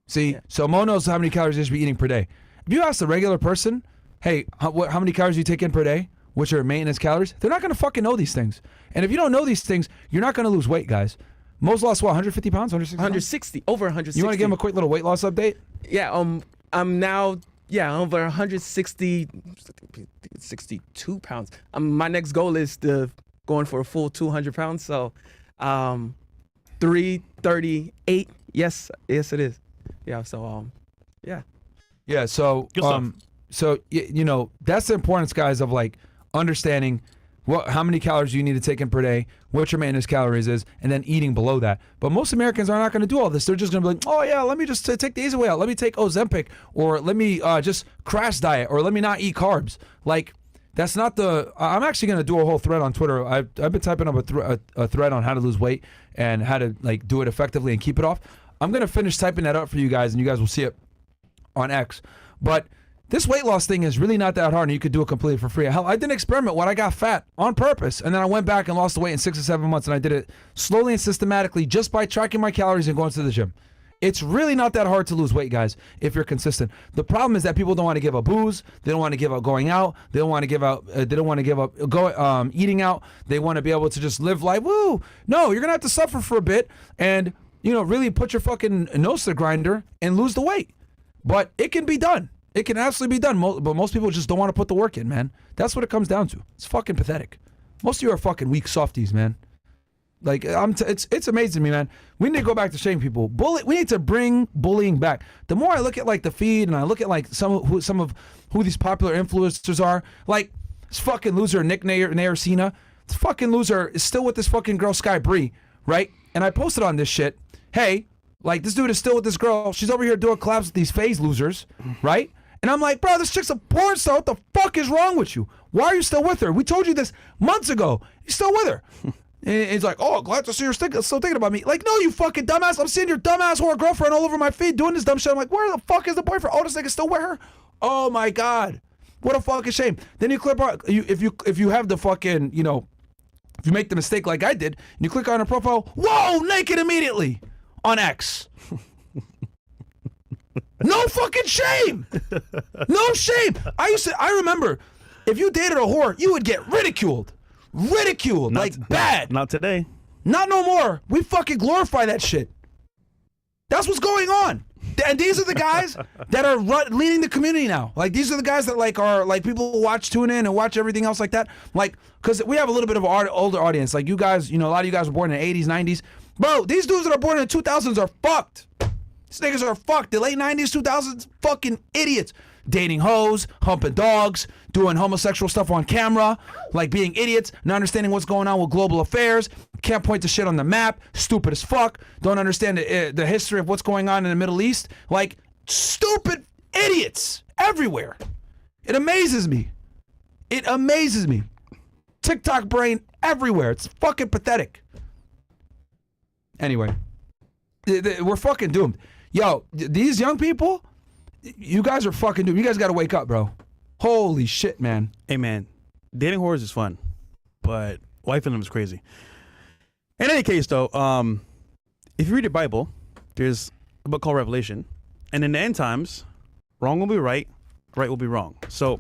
See, yeah. So Mo knows how many calories he should be eating per day. If you ask the regular person, hey, how many calories do you take in per day? Which are maintenance calories? They're not going to fucking know these things. And if you don't know these things, you're not going to lose weight, guys. Mo's lost, what, 150 pounds? 160, over 160. You want to give him a quick little weight loss update? Yeah, I'm now, over 160, 62 pounds. My next goal is going for a full 200 pounds. So 338. Yes, it is. Yeah, so, yeah. Yeah, so, so you know, that's the importance, guys, of like understanding how many calories you need to take in per day, what your maintenance calories is, and then eating below that. But most Americans are not going to do all this. They're just going to be like, oh yeah, let me just take the easy way out. Let me take Ozempic, or let me just crash diet, or let me not eat carbs. Like, that's not I'm actually going to do a whole thread on Twitter. I've been typing up a thread on how to lose weight and how to like do it effectively and keep it off. I'm going to finish typing that up for you guys, and you guys will see it on X. But this weight loss thing is really not that hard, and you could do it completely for free. Hell, I did an experiment when I got fat on purpose, and then I went back and lost the weight in 6 or 7 months, and I did it slowly and systematically just by tracking my calories and going to the gym. It's really not that hard to lose weight, guys, if you're consistent. The problem is that people don't want to give up booze. They don't want to give up going out. They don't want to give up. They don't want to give up eating out. They want to be able to just live life. Woo! No, you're gonna have to suffer for a bit, and really put your fucking nose to the grinder and lose the weight. But it can be done. It can absolutely be done, but most people just don't want to put the work in, man. That's what it comes down to. It's fucking pathetic. Most of you are fucking weak softies, man. Like, it's amazing to me, man. We need to go back to shaming people. We need to bring bullying back. The more I look at like the feed and I look at like some of who these popular influencers are, like this fucking loser Nick Nayarcina, this fucking loser is still with this fucking girl Sky Bree, right? And I posted on this shit. Hey, like, this dude is still with this girl. She's over here doing collabs with these phase losers, right? And I'm like, bro, this chick's a porn star. What the fuck is wrong with you? Why are you still with her? We told you this months ago. You're still with her. And he's like, oh, glad to see you're still thinking about me. Like, no, you fucking dumbass. I'm seeing your dumbass whore girlfriend all over my feed doing this dumb shit. I'm like, where the fuck is the boyfriend? Oh, this nigga still with her? Oh, my God. What a fucking shame. Then you click on, if you have the fucking, if you make the mistake like I did, and you click on her profile, whoa, naked immediately on X. No fucking shame. No shame. I remember, if you dated a whore, you would get ridiculed. Like bad. Not today. Not no more. We fucking glorify that shit. That's what's going on. And these are the guys that are leading the community now. Like, these are the guys that like are like people who tune in and watch everything else like that. Like, because we have a little bit of an older audience. Like, you guys, a lot of you guys were born in the 80s, 90s. Bro, these dudes that are born in the 2000s are fucked. These niggas are fucked. The late 90s, 2000s, fucking idiots. Dating hoes, humping dogs, doing homosexual stuff on camera, like being idiots, not understanding what's going on with global affairs, can't point to shit on the map, stupid as fuck, don't understand the history of what's going on in the Middle East. Like, stupid idiots everywhere. It amazes me. It amazes me. TikTok brain everywhere. It's fucking pathetic. Anyway, we're fucking doomed. Yo, these young people, you guys are fucking doomed. You guys got to wake up, bro. Holy shit, man. Hey, man, dating whores is fun, but wifing them is crazy. In any case, though, if you read the Bible, there's a book called Revelation, and in the end times, wrong will be right, right will be wrong. So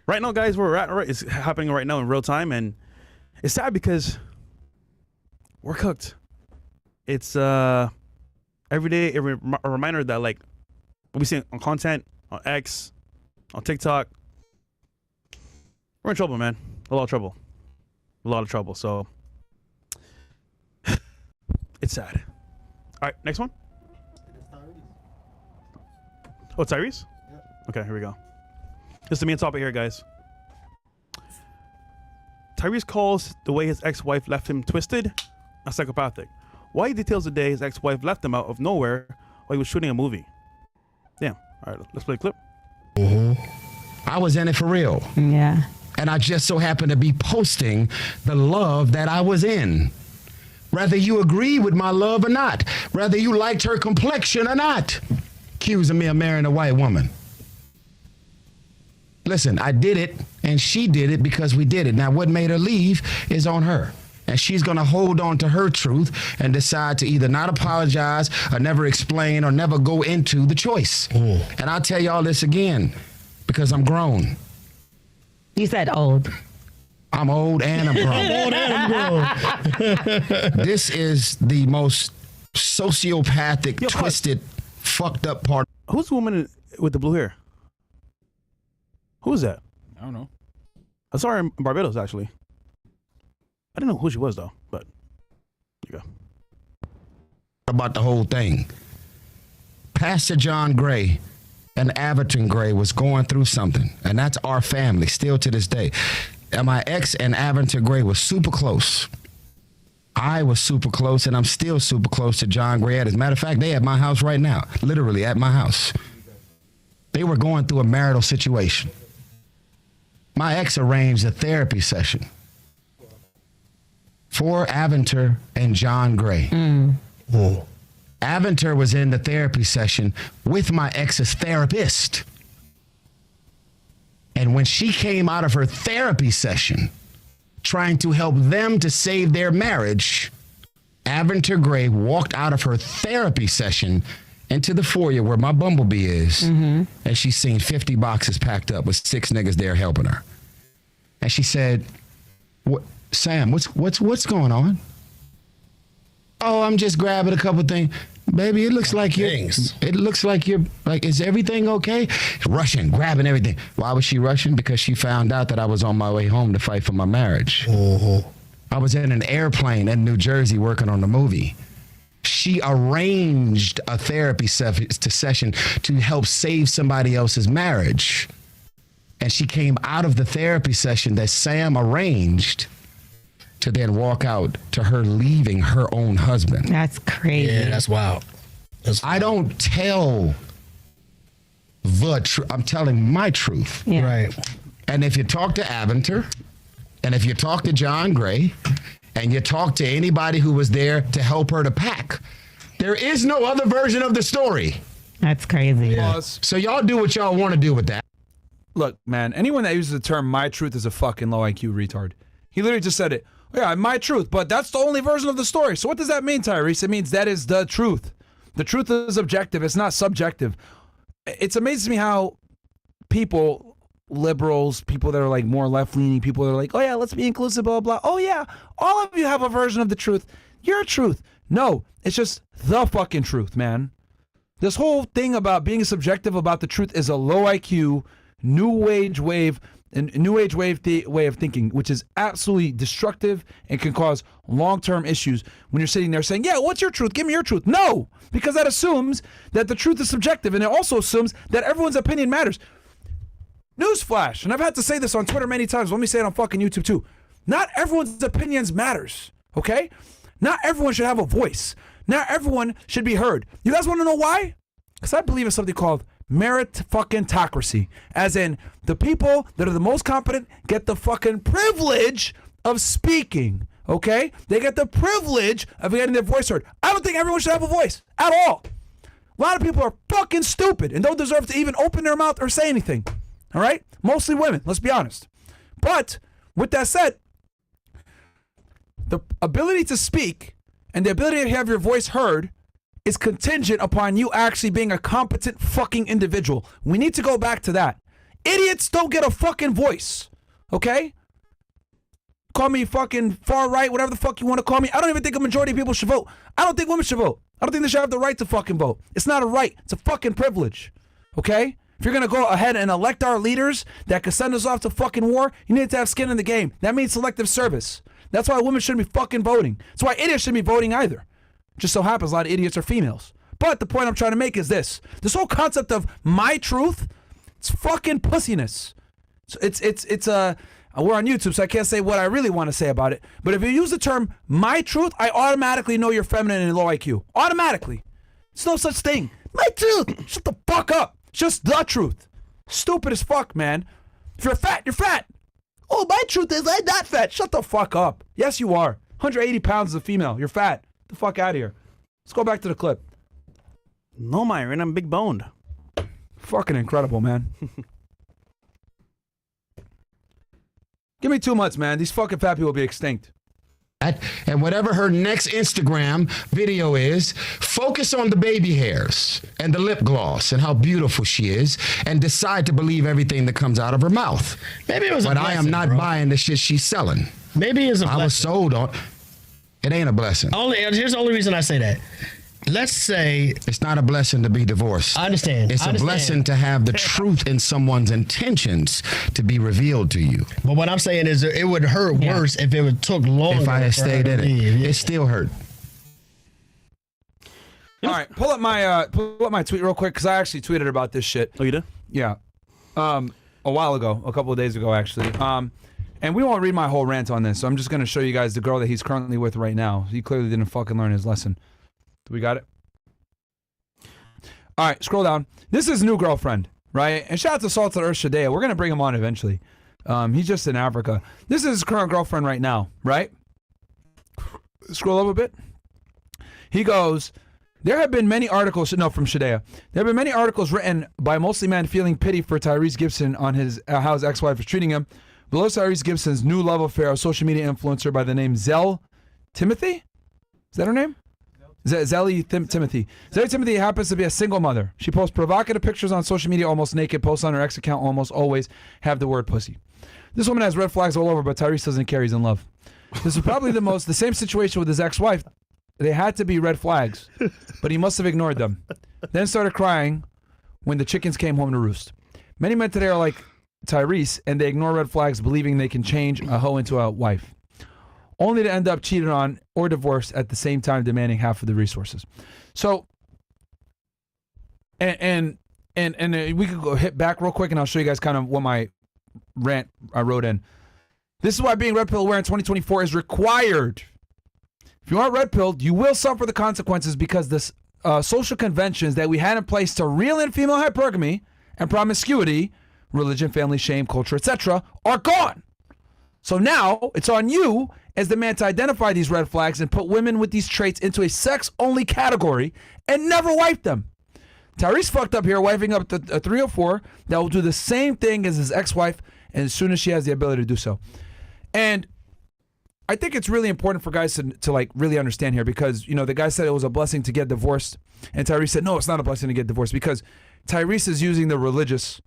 right now, guys, where we're at, right, it's happening right now in real time, and it's sad because we're cooked. It's every day a reminder that, like, what we see on content, on X, on TikTok, we're in trouble, man. A lot of trouble. A lot of trouble. So it's sad. All right, next one. Oh, Tyrese? Yeah. Okay, here we go. This is the main topic here, guys. Tyrese calls the way his ex-wife left him twisted and psychopathic. Why he details the day his ex-wife left him out of nowhere while he was shooting a movie. Damn. All right, let's play a clip. I was in it for real. Yeah. And I just so happened to be posting the love that I was in. Whether you agree with my love or not, whether you liked her complexion or not, accusing me of marrying a white woman. Listen, I did it, and she did it because we did it. Now, what made her leave is on her. And she's going to hold on to her truth and decide to either not apologize or never explain or never go into the choice. And I'll tell y'all this again, because I'm grown. You said old. I'm old and I'm grown. This is the most sociopathic, twisted, fucked up part. Who's the woman with the blue hair? Who is that? I don't know. I saw her in Barbados, actually. I didn't know who she was, though, but here you go. About the whole thing. Pastor John Gray and Averton Gray was going through something, and that's our family still to this day. And my ex and Averton Gray was super close. I was super close, and I'm still super close to John Gray. As a matter of fact, they at my house right now, literally at my house. They were going through a marital situation. My ex arranged a therapy session for Aventer and John Gray. Aventer was in the therapy session with my ex's therapist. And when she came out of her therapy session, trying to help them to save their marriage, Aventer Gray walked out of her therapy session into the foyer where my bumblebee is, and she's seen 50 boxes packed up with 6 niggas there helping her. And she said, "What, Sam, what's going on?" "Oh, I'm just grabbing a couple things." "Baby, it looks like you're, is everything okay?" Rushing, grabbing everything. Why was she rushing? Because she found out that I was on my way home to fight for my marriage. I was in an airplane in New Jersey working on the movie. She arranged a therapy session to help save somebody else's marriage. And she came out of the therapy session that Sam arranged to then walk out to her leaving her own husband. That's crazy. Yeah, that's wild. I don't tell the truth. I'm telling my truth. Yeah. Right. And if you talk to Aventer, and if you talk to John Gray, and you talk to anybody who was there to help her to pack, there is no other version of the story. That's crazy. Yeah. So y'all do what y'all want to do with that. Look, man, anyone that uses the term "my truth" is a fucking low IQ retard. He literally just said it. "Oh, yeah, my truth, but that's the only version of the story." So what does that mean, Tyrese? It means that is the truth. The truth is objective. It's not subjective. It's amazing to me how people, liberals, people that are like more left-leaning, people that are like, "Oh yeah, let's be inclusive, blah, blah." "Oh yeah, all of you have a version of the truth. Your truth." No, it's just the fucking truth, man. This whole thing about being subjective about the truth is a low IQ, new age wave, a new age way of thinking, which is absolutely destructive and can cause long-term issues when you're sitting there saying, yeah, what's your truth? Give me your truth. No, because that assumes that the truth is subjective, and it also assumes that everyone's opinion matters. Newsflash, and I've had to say this on Twitter many times. Let me say it on fucking YouTube too. Not everyone's opinions matters, okay? Not everyone should have a voice. Not everyone should be heard. You guys want to know why? Because I believe in something called meritocracy, as in the people that are the most competent get the fucking privilege of speaking, okay? They get the privilege of getting their voice heard. I don't think everyone should have a voice at all. A lot of people are fucking stupid and don't deserve to even open their mouth or say anything, all right? Mostly women, let's be honest. But with that said, the ability to speak and the ability to have your voice heard is contingent upon you actually being a competent fucking individual. We need to go back to that. Idiots don't get a fucking voice, okay? Call me fucking far right, whatever the fuck you want to call me. I don't even think a majority of people should vote. I don't think women should vote. I don't think they should have the right to fucking vote. It's not a right. It's a fucking privilege, okay? If you're going to go ahead and elect our leaders that could send us off to fucking war, you need to have skin in the game. That means selective service. That's why women shouldn't be fucking voting. That's why idiots shouldn't be voting either. Just so happens a lot of idiots are females. But the point I'm trying to make is this whole concept of my truth, it's fucking pussiness. We're on YouTube, so I can't say what I really want to say about it. But if you use the term my truth, I automatically know you're feminine and low IQ. Automatically. There's no such thing. My truth. Shut the fuck up. It's just the truth. Stupid as fuck, man. If you're fat, you're fat. Oh, my truth is I'm not fat. Shut the fuck up. Yes, you are. 180 pounds as a female. You're fat. Get the fuck out of here. Let's go back to the clip. No, Myron, I'm big boned. Fucking incredible, man. Give me 2 months, man. These fucking fat people will be extinct. And whatever her next Instagram video is, focus on the baby hairs and the lip gloss and how beautiful she is, and decide to believe everything that comes out of her mouth. Maybe it was but a blessing, I am not bro. buying the shit she's selling. Maybe it's a blessing. I was sold on. It ain't a blessing. Here's the only reason I say that. Let's say it's not a blessing to be divorced. I understand. It's a blessing to have the truth in someone's intentions to be revealed to you. But what I'm saying is it would hurt worse if it took longer. If I had stayed in it, Yeah. it still hurt. All right, pull up my tweet real quick because I actually tweeted about this shit. Oh, you did? Yeah, a while ago, a couple of days ago actually. And we won't read my whole rant on this, so I'm just gonna show you guys the girl that he's currently with right now. He clearly didn't fucking learn his lesson. Do we got it? All right, scroll down. This is his new girlfriend, right? And shout out to Salt of the Earth Shadea. We're gonna bring him on eventually. He's just in Africa. This is his current girlfriend right now, right? Scroll up a bit. He goes, there have been many articles, no, from Shadea. There have been many articles written by mostly men feeling pity for Tyrese Gibson on his how his ex-wife is treating him. Below Tyrese Gibson's new love affair, a social media influencer by the name Zell Timothy? Is that her name? Zelly Timothy. Zelly Timothy happens to be a single mother. She posts provocative pictures on social media almost naked. Posts on her ex account almost always have the word pussy. This woman has red flags all over, but Tyrese doesn't care. He's in love. This is probably the same situation with his ex-wife. They had to be red flags, but he must have ignored them. Then started crying when the chickens came home to roost. Many men today are like Tyrese, and they ignore red flags, believing they can change a hoe into a wife, only to end up cheated on or divorced at the same time, demanding half of the resources. So, and we could go hit back real quick, and I'll show you guys kind of what my rant I wrote in. This is why being red pill aware in 2024 is required. If you aren't red pilled, you will suffer the consequences because the social conventions that we had in place to reel in female hypergamy and promiscuity, religion, family, shame, culture, etc., are gone. So now it's on you as the man to identify these red flags and put women with these traits into a sex-only category and never wipe them. Tyrese fucked up here, wifing up a 304 that will do the same thing as his ex-wife as soon as she has the ability to do so. And I think it's really important for guys to like really understand here because, you know, the guy said it was a blessing to get divorced, and Tyrese said, no, it's not a blessing to get divorced because Tyrese is using the religious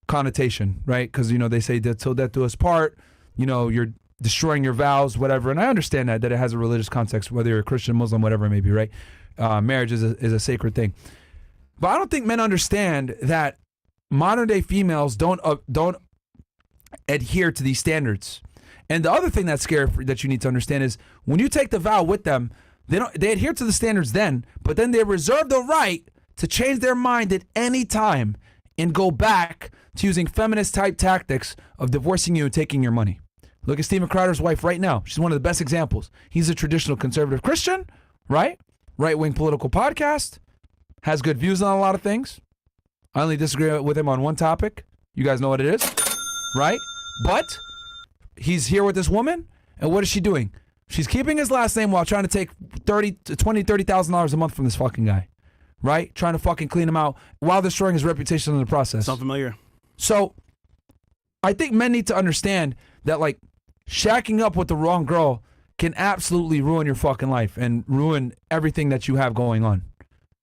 connotation, right? Because, you know, they say that till death do us part, you know, you're destroying your vows, whatever. And I understand that it has a religious context, whether you're a Christian, Muslim, whatever it may be, right? Marriage is a sacred thing. But I don't think men understand that modern day females don't adhere to these standards. And the other thing that's scary that you need to understand is when you take the vow with them, they adhere to the standards then, but then they reserve the right to change their mind at any time and go back to using feminist type tactics of divorcing you and taking your money. Look at Steven Crowder's wife right now. She's one of the best examples. He's a traditional conservative Christian, right? Right-wing political podcast, has good views on a lot of things. I only disagree with him on one topic. You guys know what it is, right? But he's here with this woman, and what is she doing? She's keeping his last name while trying to take $30,000 a month from this fucking guy, right? Trying to fucking clean him out while destroying his reputation in the process. Sound familiar? So I think men need to understand that, like, shacking up with the wrong girl can absolutely ruin your fucking life and ruin everything that you have going on.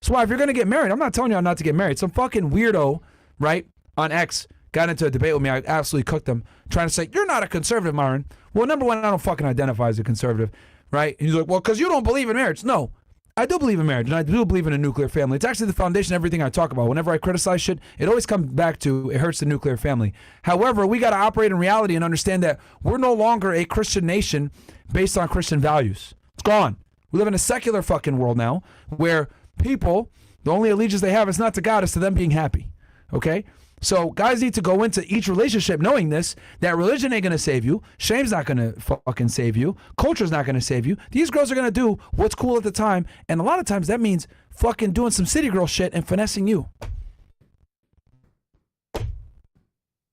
So why, if you're going to get married, I'm not telling you not to get married. Some fucking weirdo, right, on X got into a debate with me. I absolutely cooked him, trying to say, you're not a conservative, Myron. Well, number one, I don't fucking identify as a conservative, right? And he's like, well, because you don't believe in marriage. No, I do believe in marriage, and I do believe in a nuclear family. It's actually the foundation of everything I talk about. Whenever I criticize shit, it always comes back to it hurts the nuclear family. However, we got to operate in reality and understand that we're no longer a Christian nation based on Christian values. It's gone. We live in a secular fucking world now where people, the only allegiance they have is not to God, it's to them being happy. Okay? So guys need to go into each relationship knowing this, that religion ain't going to save you. Shame's not going to fucking save you. Culture's not going to save you. These girls are going to do what's cool at the time. And a lot of times that means fucking doing some city girl shit and finessing you.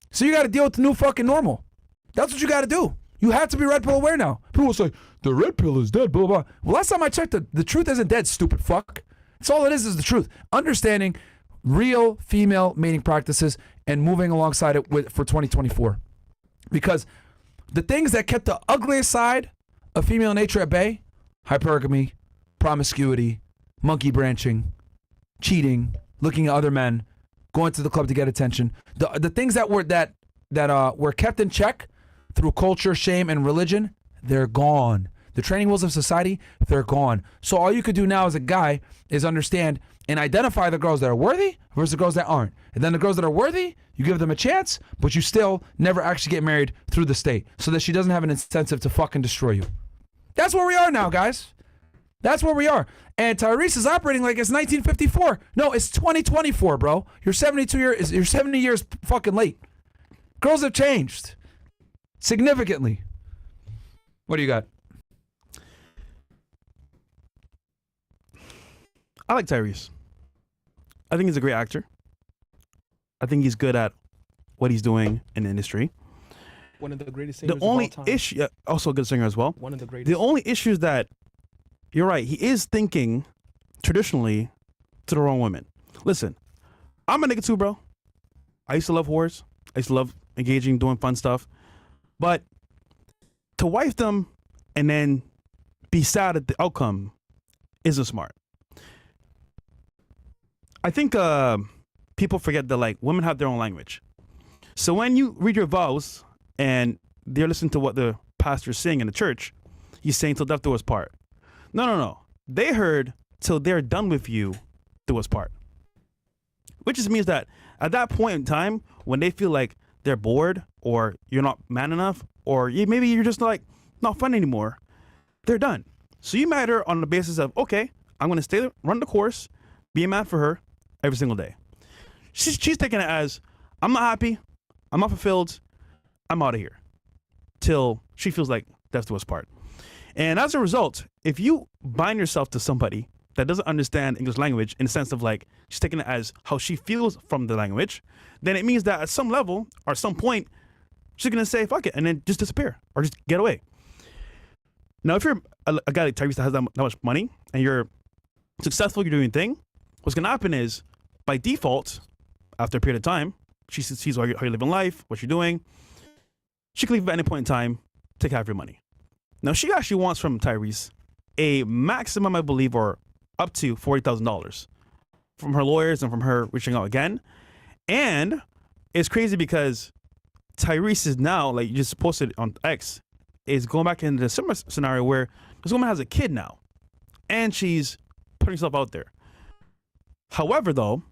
So you got to deal with the new fucking normal. That's what you got to do. You have to be red pill aware now. People say, the red pill is dead, blah, blah. Well, last time I checked, the truth isn't dead, stupid fuck. It's all it is the truth. Understanding real female mating practices and moving alongside it for 2024. Because the things that kept the ugliest side of female nature at bay, hypergamy, promiscuity, monkey branching, cheating, looking at other men, going to the club to get attention, the things that were kept in check through culture, shame, and religion, they're gone. The training wheels of society, they're gone. So all you could do now as a guy is understand and identify the girls that are worthy versus the girls that aren't. And then the girls that are worthy, you give them a chance, but you still never actually get married through the state so that she doesn't have an incentive to fucking destroy you. That's where we are now, guys. That's where we are. And Tyrese is operating like it's 1954. No, it's 2024, bro. You're 70 years fucking late. Girls have changed significantly. What do you got? I like Tyrese. I think he's a great actor. I think he's good at what he's doing in the industry. One of the greatest singers The only of all time. issue, also a good singer as well. One of the greatest. The only issue is that, you're right, he is thinking traditionally to the wrong women. Listen, I'm a nigga too, bro. I used to love whores. I used to love engaging, doing fun stuff. But to wife them and then be sad at the outcome isn't smart. I think people forget that, like, women have their own language. So when you read your vows and they're listening to what the pastor's saying in the church, he's saying till death do us part. No. They heard till they're done with you do us part. Which just means that at that point in time, when they feel like they're bored or you're not man enough or maybe you're just like not fun anymore, they're done. So you matter on the basis of, okay, I'm going to run the course, be a man for her every single day. She's taking it as, I'm not happy, I'm not fulfilled, I'm out of here. Till she feels like death do us part. And as a result, if you bind yourself to somebody that doesn't understand English language in the sense of like, she's taking it as how she feels from the language, then it means that at some level or some point, she's going to say, fuck it, and then just disappear or just get away. Now, if you're a guy like Tyrese that has that much money and you're successful, you're doing your thing, what's going to happen is, by default, after a period of time, she sees how you're living life, what you're doing. She can leave at any point in time, take half your money. Now, she actually wants from Tyrese a maximum, I believe, or up to $40,000 from her lawyers and from her reaching out again. And it's crazy because Tyrese is now, like you just posted on X, is going back into a similar scenario where this woman has a kid now and she's putting herself out there. However, though,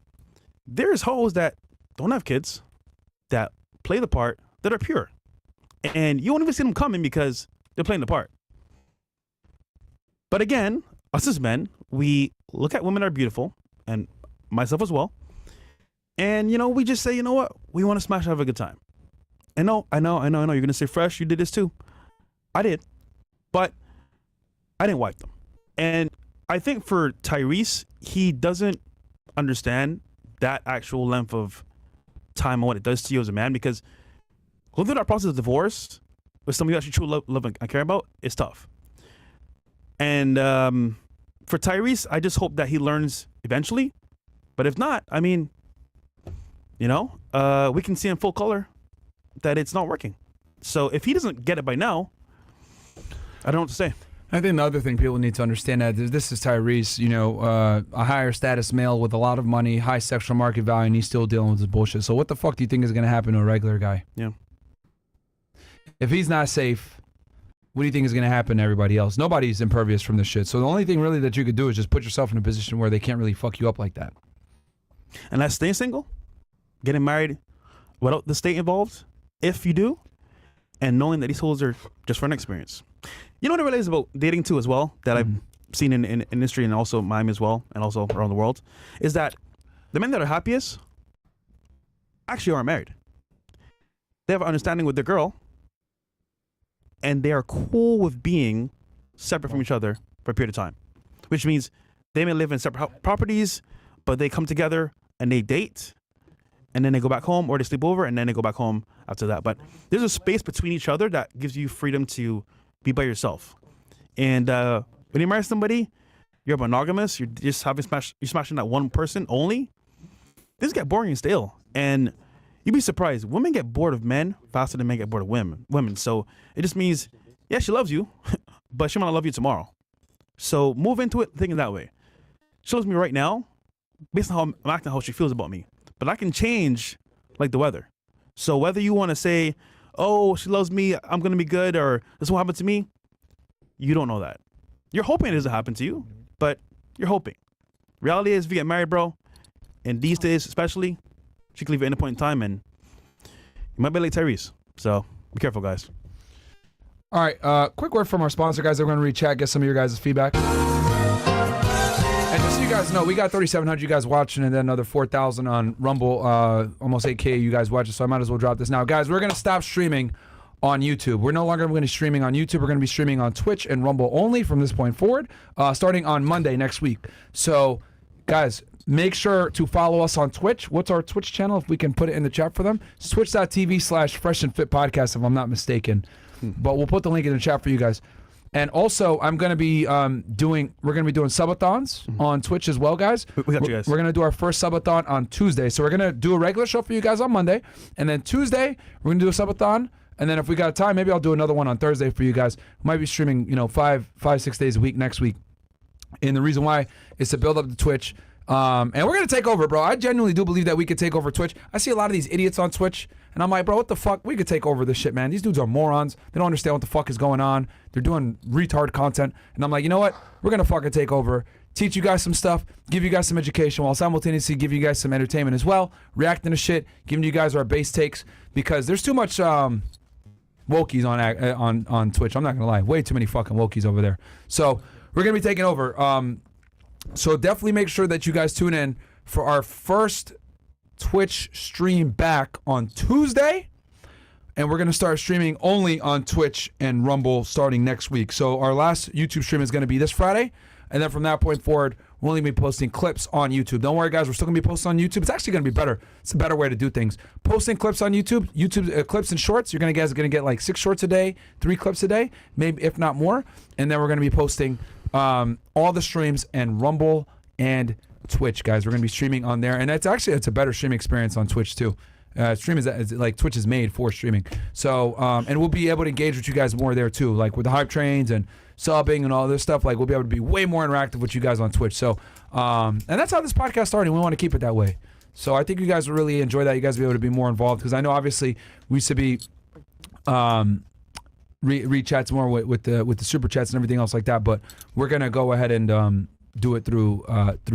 there's hoes that don't have kids, that play the part, that are pure. And you won't even see them coming because they're playing the part. But again, us as men, we look at women that are beautiful, and myself as well. And, we just say, you know what? We want to smash and have a good time. I know. You're going to say, Fresh, you did this too. I did. But I didn't wipe them. And I think for Tyrese, he doesn't understand that actual length of time and what it does to you as a man, because going through that process of divorce with somebody you actually truly love and care about is tough. And for Tyrese, I just hope that he learns eventually. But if not, I mean, we can see in full color that it's not working. So if he doesn't get it by now, I don't know what to say. I think the other thing people need to understand that this is Tyrese, a higher status male with a lot of money, high sexual market value, and he's still dealing with this bullshit. So what the fuck do you think is going to happen to a regular guy? Yeah. If he's not safe, what do you think is going to happen to everybody else? Nobody's impervious from this shit. So the only thing really that you could do is just put yourself in a position where they can't really fuck you up like that. And that's staying single, getting married without the state involved, if you do, and knowing that these hoes are just for an experience. You know what I realize about dating too as well, that I've seen in industry and also Miami as well, and also around the world, is that the men that are happiest actually aren't married. They have an understanding with their girl, and they are cool with being separate from each other for a period of time, which means they may live in separate properties, but they come together and they date, and then they go back home, or they sleep over, and then they go back home after that. But there's a space between each other that gives you freedom to be by yourself. And when you marry somebody, you're monogamous, you're just you're smashing that one person only. This get boring and stale. And you'd be surprised, women get bored of men faster than men get bored of women. So it just means, yeah, she loves you, but she might not love you tomorrow. So move into it thinking that way. She loves me right now, based on how I'm acting, how she feels about me. But I can change like the weather. So whether you want to say, oh, she loves me, I'm going to be good, or this will happen to me, you don't know that. You're hoping it doesn't happen to you, but you're hoping. Reality is, if you get married, bro, and these days especially, she can leave at any point in time, and you might be like Tyrese. So be careful, guys. All right, quick word from our sponsor, guys. We're going to read chat, get some of your guys' feedback. And just so you guys know, we got 3,700 you guys watching, and then another 4,000 on Rumble, almost 8K you guys watching, so I might as well drop this now. Guys, we're going to stop streaming on YouTube. We're no longer going to be streaming on YouTube. We're going to be streaming on Twitch and Rumble only from this point forward, starting on Monday next week. So, guys, make sure to follow us on Twitch. What's our Twitch channel, if we can put it in the chat for them? It's twitch.tv/Fresh and Fit Podcast, if I'm not mistaken. But we'll put the link in the chat for you guys. And also, I'm going to be we're going to be doing subathons on Twitch as well, guys. We got you guys. We're going to do our first subathon on Tuesday. So we're going to do a regular show for you guys on Monday. And then Tuesday, we're going to do a subathon. And then if we got time, maybe I'll do another one on Thursday for you guys. We might be streaming, 5-6 days a week next week. And the reason why is to build up the Twitch. And we're going to take over, bro. I genuinely do believe that we could take over Twitch. I see a lot of these idiots on Twitch, and I'm like, bro, what the fuck? We could take over this shit, man. These dudes are morons. They don't understand what the fuck is going on. They're doing retard content. And I'm like, you know what? We're going to fucking take over, teach you guys some stuff, give you guys some education, while simultaneously give you guys some entertainment as well, reacting to shit, giving you guys our base takes, because there's too much wokies on Twitch. I'm not going to lie. Way too many fucking wokies over there. So we're going to be taking over. So definitely make sure that you guys tune in for our first Twitch stream back on Tuesday. And we're going to start streaming only on Twitch and Rumble starting next week. So our last YouTube stream is going to be this Friday. And then from that point forward, we're only going to be posting clips on YouTube. Don't worry, guys. We're still going to be posting on YouTube. It's actually going to be better. It's a better way to do things. Posting clips on YouTube, clips and shorts. You're going to get like 6 shorts a day, 3 clips a day, maybe if not more. And then we're going to be posting all the streams and Rumble and Twitch, guys. We're going to be streaming on there. And it's a better streaming experience on Twitch, too. Stream is like Twitch is made for streaming. So, and we'll be able to engage with you guys more there, too. Like with the hype trains and subbing and all this stuff, like we'll be able to be way more interactive with you guys on Twitch. So, and that's how this podcast started. We want to keep it that way. So I think you guys will really enjoy that. You guys will be able to be more involved, because I know obviously we used to be read chats more with the super chats and everything else like that. But we're gonna go ahead and do it through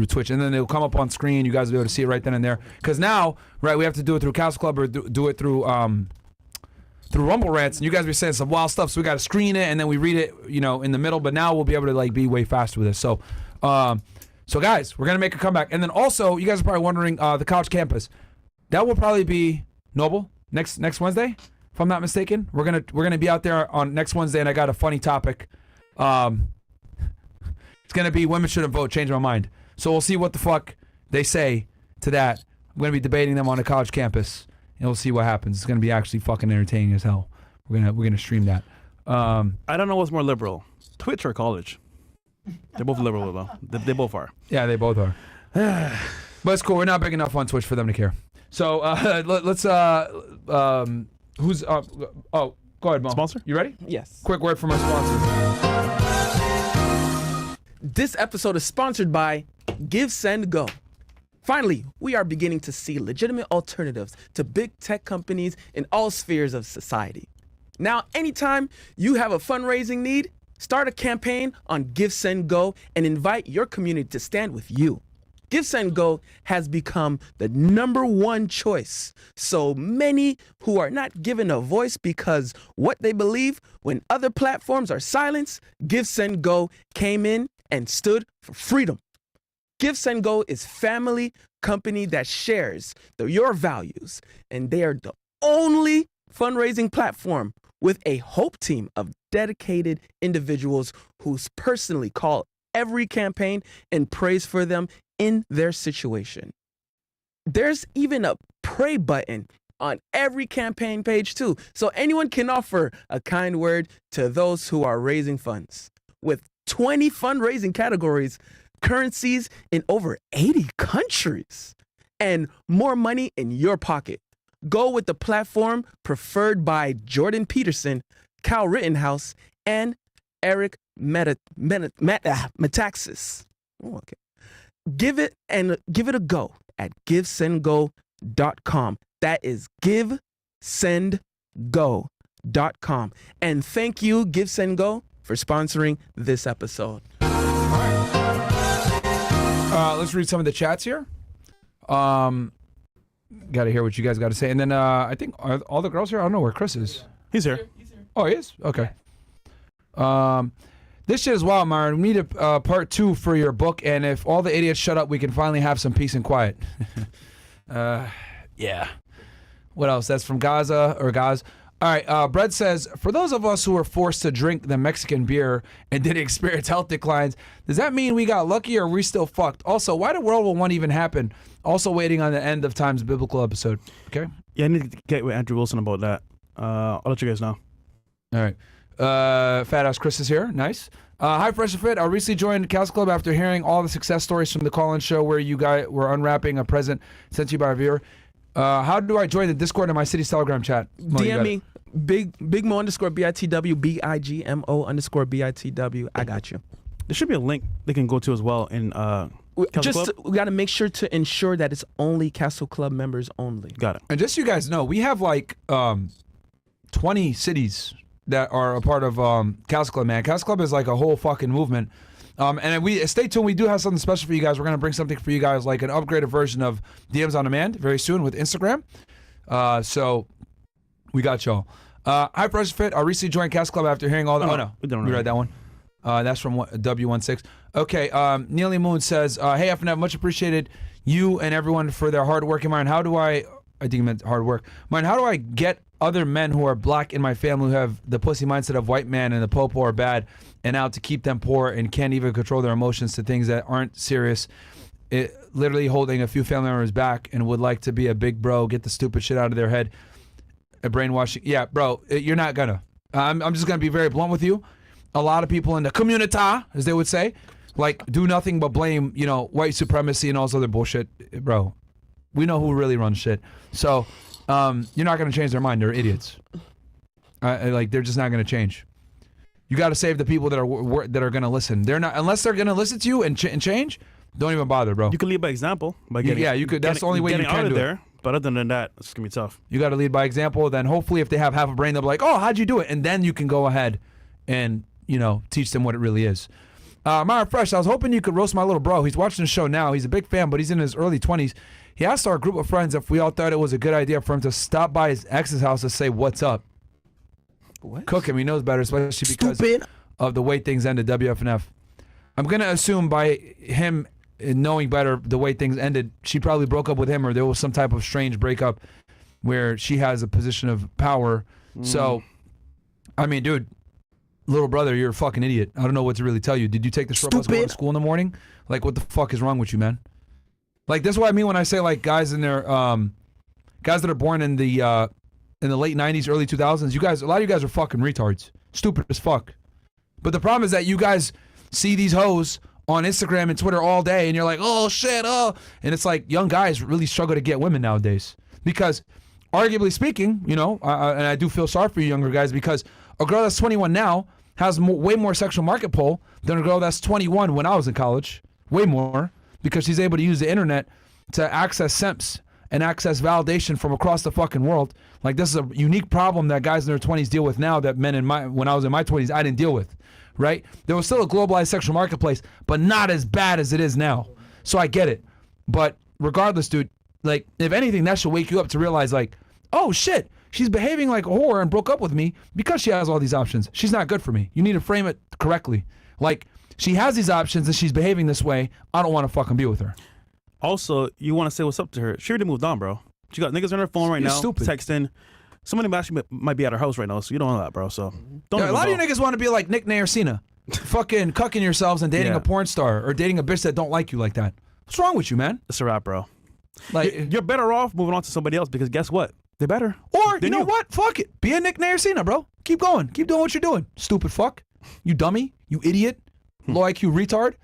Twitch, and then it'll come up on screen. You guys will be able to see it right then and there. Because now, right, we have to do it through Council Club or do it through through Rumble Rants, and you guys be saying some wild stuff, so we got to screen it and then we read it, in the middle. But now we'll be able to like be way faster with this. So, guys, we're gonna make a comeback, and then also you guys are probably wondering the college campus. That will probably be Noble next Wednesday, if I'm not mistaken. We're gonna be out there on next Wednesday, and I got a funny topic. It's gonna be women shouldn't vote. Change my mind. So we'll see what the fuck they say to that. I'm gonna be debating them on a college campus, and we'll see what happens. It's gonna be actually fucking entertaining as hell. We're gonna stream that. I don't know what's more liberal, Twitch or college. They're both liberal though. They both are. Yeah, they both are. But it's cool. We're not big enough on Twitch for them to care. So let's who's go ahead, Mo. Sponsor? You ready? Yes. Quick word from our sponsor. This episode is sponsored by GiveSendGo. Finally, we are beginning to see legitimate alternatives to big tech companies in all spheres of society. Now, anytime you have a fundraising need, start a campaign on GiveSendGo and invite your community to stand with you. GiveSendGo has become the #1 choice. So many who are not given a voice because what they believe when other platforms are silenced, GiveSendGo came in and stood for freedom. GiveSendGo is family company that shares your values, and they are the only fundraising platform with a hope team of dedicated individuals who personally call every campaign and prays for them in their situation. There's even a pray button on every campaign page too, so anyone can offer a kind word to those who are raising funds. With 20 fundraising categories, currencies in over 80 countries, and more money in your pocket. Go with the platform preferred by Jordan Peterson, Cal Rittenhouse, and Eric Metaxas. Oh, okay. Give it a go at GiveSendGo.com. That is GiveSendGo.com. And thank you, GiveSendGo, for sponsoring this episode. Let's read some of the chats here. Got to hear what you guys got to say. And then I think are all the girls here? I don't know where Chris is. He's here. Oh, he is? Okay. This shit is wild, Myron. We need a part 2 for your book, and if all the idiots shut up, we can finally have some peace and quiet. Yeah. What else? That's from Gaza or Gaz. All right, Brett says, for those of us who were forced to drink the Mexican beer and didn't experience health declines, does that mean we got lucky or are we still fucked? Also, why did World War I even happen? Also waiting on the end of Time's biblical episode. Okay? Yeah, I need to get with Andrew Wilson about that. I'll let you guys know. All right. Fat Ass Chris is here. Nice. Hi, Fresh and Fit. I recently joined Castle Club after hearing all the success stories from the call-in show where you guys were unwrapping a present sent to you by a viewer. How do I join the Discord in my city's Telegram chat? DM me. Bigmo _ BITW, BIGMO _ BITW. I got you. There should be a link they can go to as well in Castle Club. We got to make sure to ensure that it's only Castle Club members only. Got it. And just so you guys know, we have like 20 cities that are a part of Castle Club, man. Castle Club is like a whole fucking movement. And we stay tuned. We do have something special for you guys. We're going to bring something for you guys, like an upgraded version of DMs on Demand very soon with Instagram. So we got y'all. Hi, Fresh Fit. I recently joined Castle Club after hearing all the... Oh, no. We read that one. That's from W16. Okay, Neely Moon says, hey, FNF, much appreciated you and everyone for their hard work. Myron, how do I think he meant hard work. Myron, how do I get other men who are black in my family who have the pussy mindset of white man and the popo are bad and out to keep them poor and can't even control their emotions to things that aren't serious, literally holding a few family members back and would like to be a big bro, get the stupid shit out of their head, brainwashing. Yeah, bro, you're not gonna. I'm just gonna be very blunt with you. A lot of people in the community, as they would say, like do nothing but blame, white supremacy and all this other bullshit. Bro, we know who really runs shit. So you're not gonna change their mind. They're idiots. They're just not gonna change. You got to save the people that are gonna listen. They're not, unless they're gonna listen to you and change. Don't even bother, bro. You can lead by example. By getting, you could. That's the only way you can do it. But other than that, it's gonna be tough. You got to lead by example. Then hopefully, if they have half a brain, they'll be like, "Oh, how'd you do it?" And then you can go ahead and teach them what it really is. Myron Fresh, I was hoping you could roast my little bro. He's watching the show now. He's a big fan, but he's in his early 20s. He asked our group of friends if we all thought it was a good idea for him to stop by his ex's house to say what's up. Cook him. He knows better, especially because of the way things ended. WFNF. I'm gonna assume by him knowing better the way things ended, she probably broke up with him, or there was some type of strange breakup where she has a position of power. So, I mean, dude, little brother, you're a fucking idiot. I don't know what to really tell you. Did you take the short bus going to school in the morning? Like, what the fuck is wrong with you, man? Like, that's what I mean when I say like guys in their guys that are born in the late 90s, early 2000s. You guys, a lot of you guys are fucking retards, stupid as fuck. But the problem is that you guys see these hoes on Instagram and Twitter all day, and you're like, oh shit, oh, and it's like young guys really struggle to get women nowadays because, arguably speaking, you know, and I do feel sorry for you younger guys because a girl that's 21 now has way more sexual market pull than a girl that's 21 when I was in college, way more, because she's able to use the internet to access simps and access validation from across the fucking world. Like, this is a unique problem that guys in their 20s deal with now that men when I was in my 20s, I didn't deal with. Right? There was still a globalized sexual marketplace, but not as bad as it is now. So I get it. But regardless, dude, like, if anything, that should wake you up to realize, like, oh shit, she's behaving like a whore and broke up with me because she has all these options. She's not good for me. You need to frame it correctly. Like, she has these options and she's behaving this way. I don't want to fucking be with her. Also, you want to say what's up to her. She already moved on, bro. She got niggas on her phone right now, stupid. Texting. Somebody actually might be at her house right now, so you don't know that, bro. So don't. Yeah, a lot of you niggas want to be like Nick Nayarcina, fucking cucking yourselves and dating a porn star or dating a bitch that don't like you like that. What's wrong with you, man? It's a wrap, bro. Like, you're better off moving on to somebody else because guess what? They're better. Or you know what? Fuck it. Be a Nick Nayarcina, bro. Keep going. Keep doing what you're doing. Stupid fuck. You dummy. You idiot. Low IQ retard.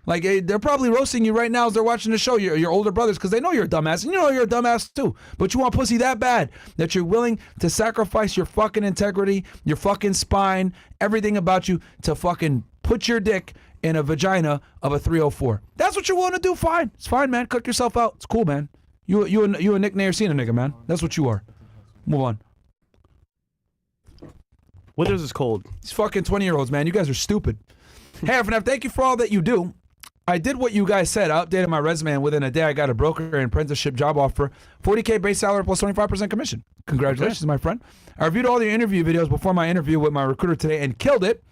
Like, they're probably roasting you right now as they're watching the show, your older brothers, because they know you're a dumbass, and you know you're a dumbass too. But you want pussy that bad that you're willing to sacrifice your fucking integrity, your fucking spine, everything about you to fucking put your dick in a vagina of a 304. That's what you want to do. Fine. It's fine, man. Cook yourself out. It's cool, man. You a Nick Nayarcina nigga, man. That's what you are. Move on. Withers is cold. These fucking 20-year-olds, man. You guys are stupid. Hey, FNF, thank you for all that you do. I did what you guys said. I updated my resume, and within a day, I got a broker and apprenticeship job offer. $40K base salary plus 25% commission. Congratulations, my friend. I reviewed all the interview videos before my interview with my recruiter today and killed it.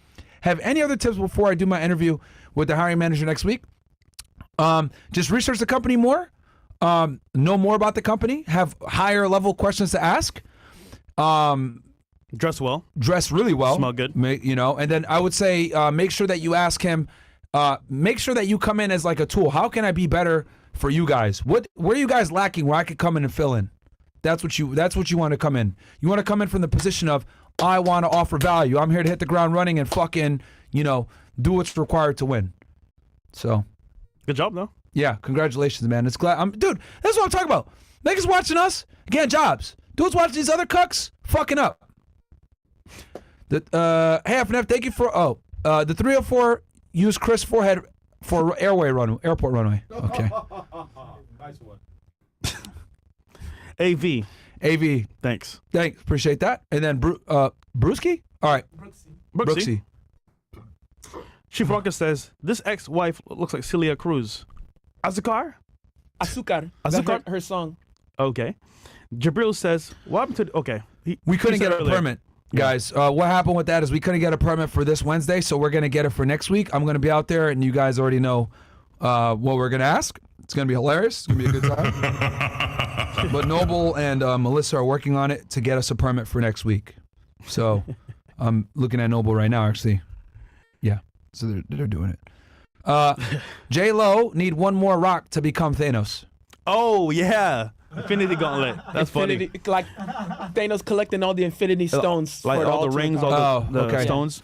Have any other tips before I do my interview with the hiring manager next week? Just research the company more. Know more about the company. Have higher level questions to ask. Dress well. Dress really well. Smell good. You know, and then I would say make sure that you ask him. Make sure that you come in as like a tool. How can I be better for you guys? Where are you guys lacking where I could come in and fill in? That's what you want to come in. You want to come in from the position of, I want to offer value. I'm here to hit the ground running and fucking, you know, do what's required to win. So, good job, though. Yeah, congratulations, man. It's glad. Dude, that's what I'm talking about. Niggas watching us, getting jobs. Dudes watching these other cucks, fucking up. Hey, FNF, thank you for, the 304 use Chris forehead for airport runway. Okay. Nice one. AV. Thanks. Appreciate that. And then Brewski? All right. Brooksy. Chief Rocket says, this ex-wife looks like Celia Cruz. Azúcar? That's her song. Okay. Jabril says, what happened to... Okay. We couldn't get a permit. Guys, what happened with that is we couldn't get a permit for this Wednesday, so we're going to get it for next week. I'm going to be out there, and you guys already know what we're going to ask. It's going to be hilarious. It's going to be a good time. But Noble and Melissa are working on it to get us a permit for next week. So I'm looking at Noble right now, actually. Yeah, so they're doing it. J-Lo need one more rock to become Thanos. Oh, yeah. Infinity Gauntlet. That's funny. Like Thanos collecting all the Infinity Stones. Like for all the rings, all the stones.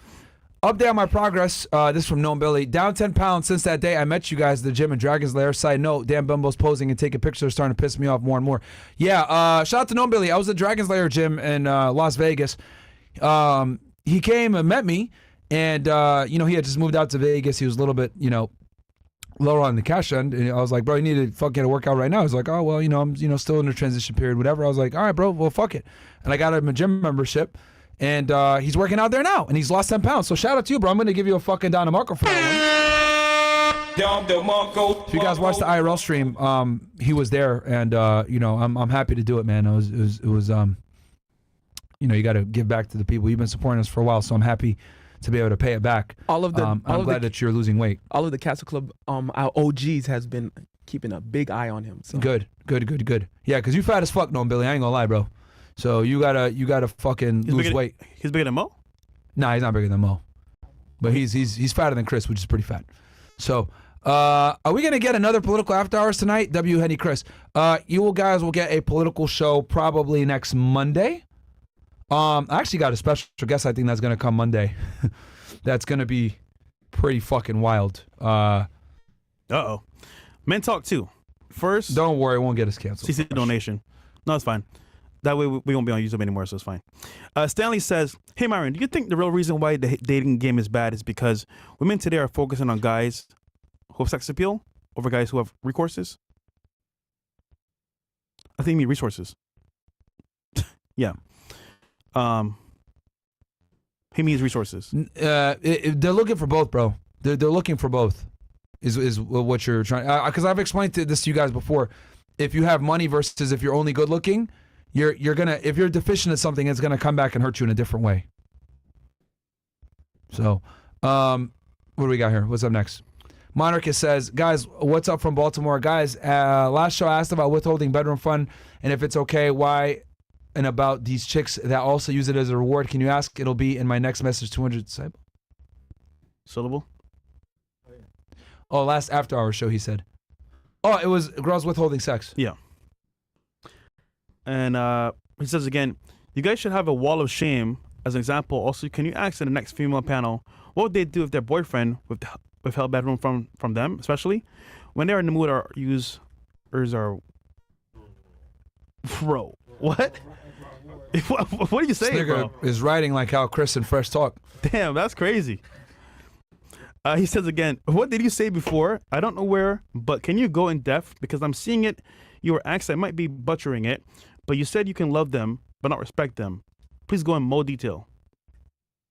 Update on my progress. This is from Gnome Billy. Down 10 pounds since that day I met you guys at the gym in Dragon's Lair. Side note, Dan Bumbo's posing and taking pictures starting to piss me off more and more. Yeah, shout out to Gnome Billy. I was at Dragon's Lair gym in Las Vegas. He came and met me, and you know, he had just moved out to Vegas. He was a little bit, you know, lower on the cash end, and I was like, bro, you need to fuck get a workout right now. He's like, oh, well, you know, I'm, you know, still in the transition period, whatever. I was like, all right, bro, well, fuck it. And I got him a gym membership, and he's working out there now, and he's lost 10 pounds. So shout out to you, bro. I'm going to give you a fucking Don DeMarco for that one. If you guys watched the IRL stream, he was there, and you know, I'm happy to do it, man. It was you got to give back to the people. You've been supporting us for a while, so I'm happy to be able to pay it back. All of the, I'm glad that you're losing weight. All of the Castle Club, our OGs has been keeping a big eye on him. So. Good. Yeah, because you fat as fuck, no, Billy. I ain't gonna lie, bro. So you gotta fucking lose weight. He's bigger than Mo? Nah, he's not bigger than Mo, but he's fatter than Chris, which is pretty fat. So. Are we gonna get another political after hours tonight? W. Henny Chris. You guys will get a political show probably next Monday. I actually got a special guest. I think that's gonna come Monday. That's gonna be pretty fucking wild. Uh-oh. Men Talk 2. First, don't worry, it won't get us canceled. CC donation. No, it's fine. That way we won't be on YouTube anymore, so it's fine. Stanley says, hey Myron, do you think the real reason why the dating game is bad is because women today are focusing on guys who have sex appeal over guys who have recourses? I think you mean resources. Yeah. He means resources. They're looking for both, bro. They're looking for both. Is what you're trying? Because I've explained this to you guys before. If you have money versus if you're only good looking, you're gonna, if you're deficient at something, it's gonna come back and hurt you in a different way. So, what do we got here? What's up next? Monarchist says, guys, what's up from Baltimore? Guys, last show I asked about withholding bedroom fund and if it's okay, why, and about these chicks that also use it as a reward. Can you ask? It'll be in my next message, 200 syllable. Oh, last after hour show, he said. Oh, it was girls withholding sex. Yeah. And he says again, you guys should have a wall of shame as an example. Also, can you ask in the next female panel, what would they do if their boyfriend withheld bedroom from them, especially when they're in the mood or use are bro, what? What are you saying, this nigga bro? is writing like how Chris and Fresh talk. Damn, that's crazy. He says again, what did you say before? I don't know where, but can you go in depth? Because I'm seeing it, your accent might be butchering it, but you said you can love them, but not respect them. Please go in more detail.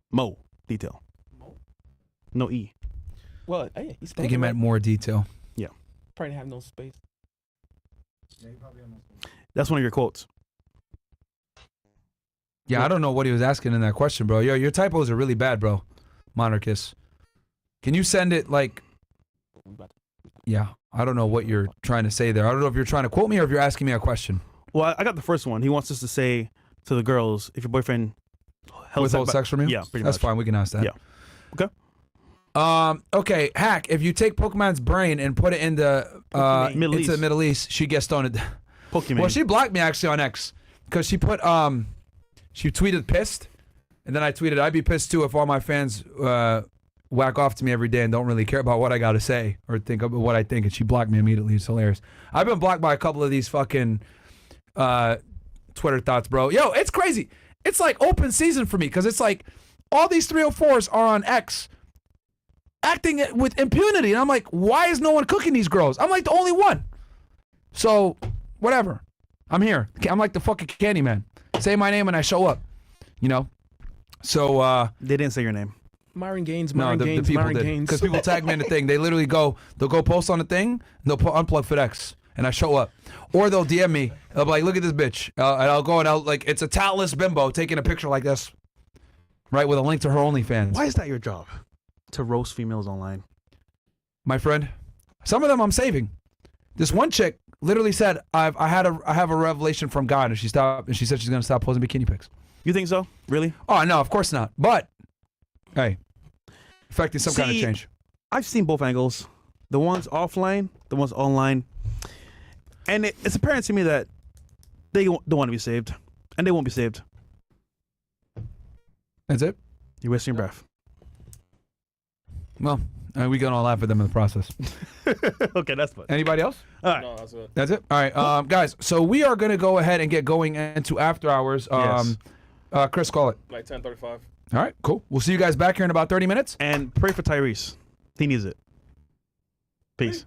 Mo detail. No E. Well, yeah, I think he meant more detail. Yeah. Probably have no space. That's one of your quotes. Yeah, I don't know what he was asking in that question, bro. Yo, your typos are really bad, bro. Monarchist. Can you send it like... Yeah, I don't know what you're trying to say there. I don't know if you're trying to quote me or if you're asking me a question. Well, I got the first one. He wants us to say to the girls, if your boyfriend withhold sex from you? Yeah, pretty That's much. fine. We can ask that. Yeah. Okay. Okay, Hack, if you take Pokemon's brain and put it in the Middle East, she gets stoned. Pokemon. Well, she blocked me actually on X because she put she tweeted pissed, and then I tweeted I'd be pissed too if all my fans whack off to me every day and don't really care about what I got to say or think about what I think, and she blocked me immediately. It's hilarious. I've been blocked by a couple of these fucking Twitter thoughts, bro. Yo, it's crazy. It's like open season for me because it's like all these 304s are on X acting with impunity, and I'm like, why is no one cooking these girls? I'm like the only one. So whatever, I'm here. I'm like the fucking candy man. Say my name and I show up, you know. So they didn't say your name. Myron Gaines. No, the people did, because people tag me in the thing. They literally they'll go post on the thing, and they'll put unplug FedEx, and I show up, or they'll DM me. They'll be like, look at this bitch, and I'll go and I'll like, it's a tatless bimbo taking a picture like this, right, with a link to her OnlyFans. Why is that your job? To roast females online. My friend, some of them I'm saving. This one chick literally said, I have a revelation from God, and she said she's gonna stop posting bikini pics. You think so? Really? Oh no, of course not. But hey, affecting some kind of change. I've seen both angles. The ones offline, the ones online. And it's apparent to me that they don't want to be saved. And they won't be saved. That's it? You're wasting your breath. Well, we gonna laugh at them in the process. Okay, that's fine. Anybody else? All right. No, that's it. That's it? All right, guys, so we are gonna go ahead and get going into after hours. Yes. Chris, call it. Like 10:35. All right, cool. We'll see you guys back here in about 30 minutes. And pray for Tyrese. He needs it. Peace.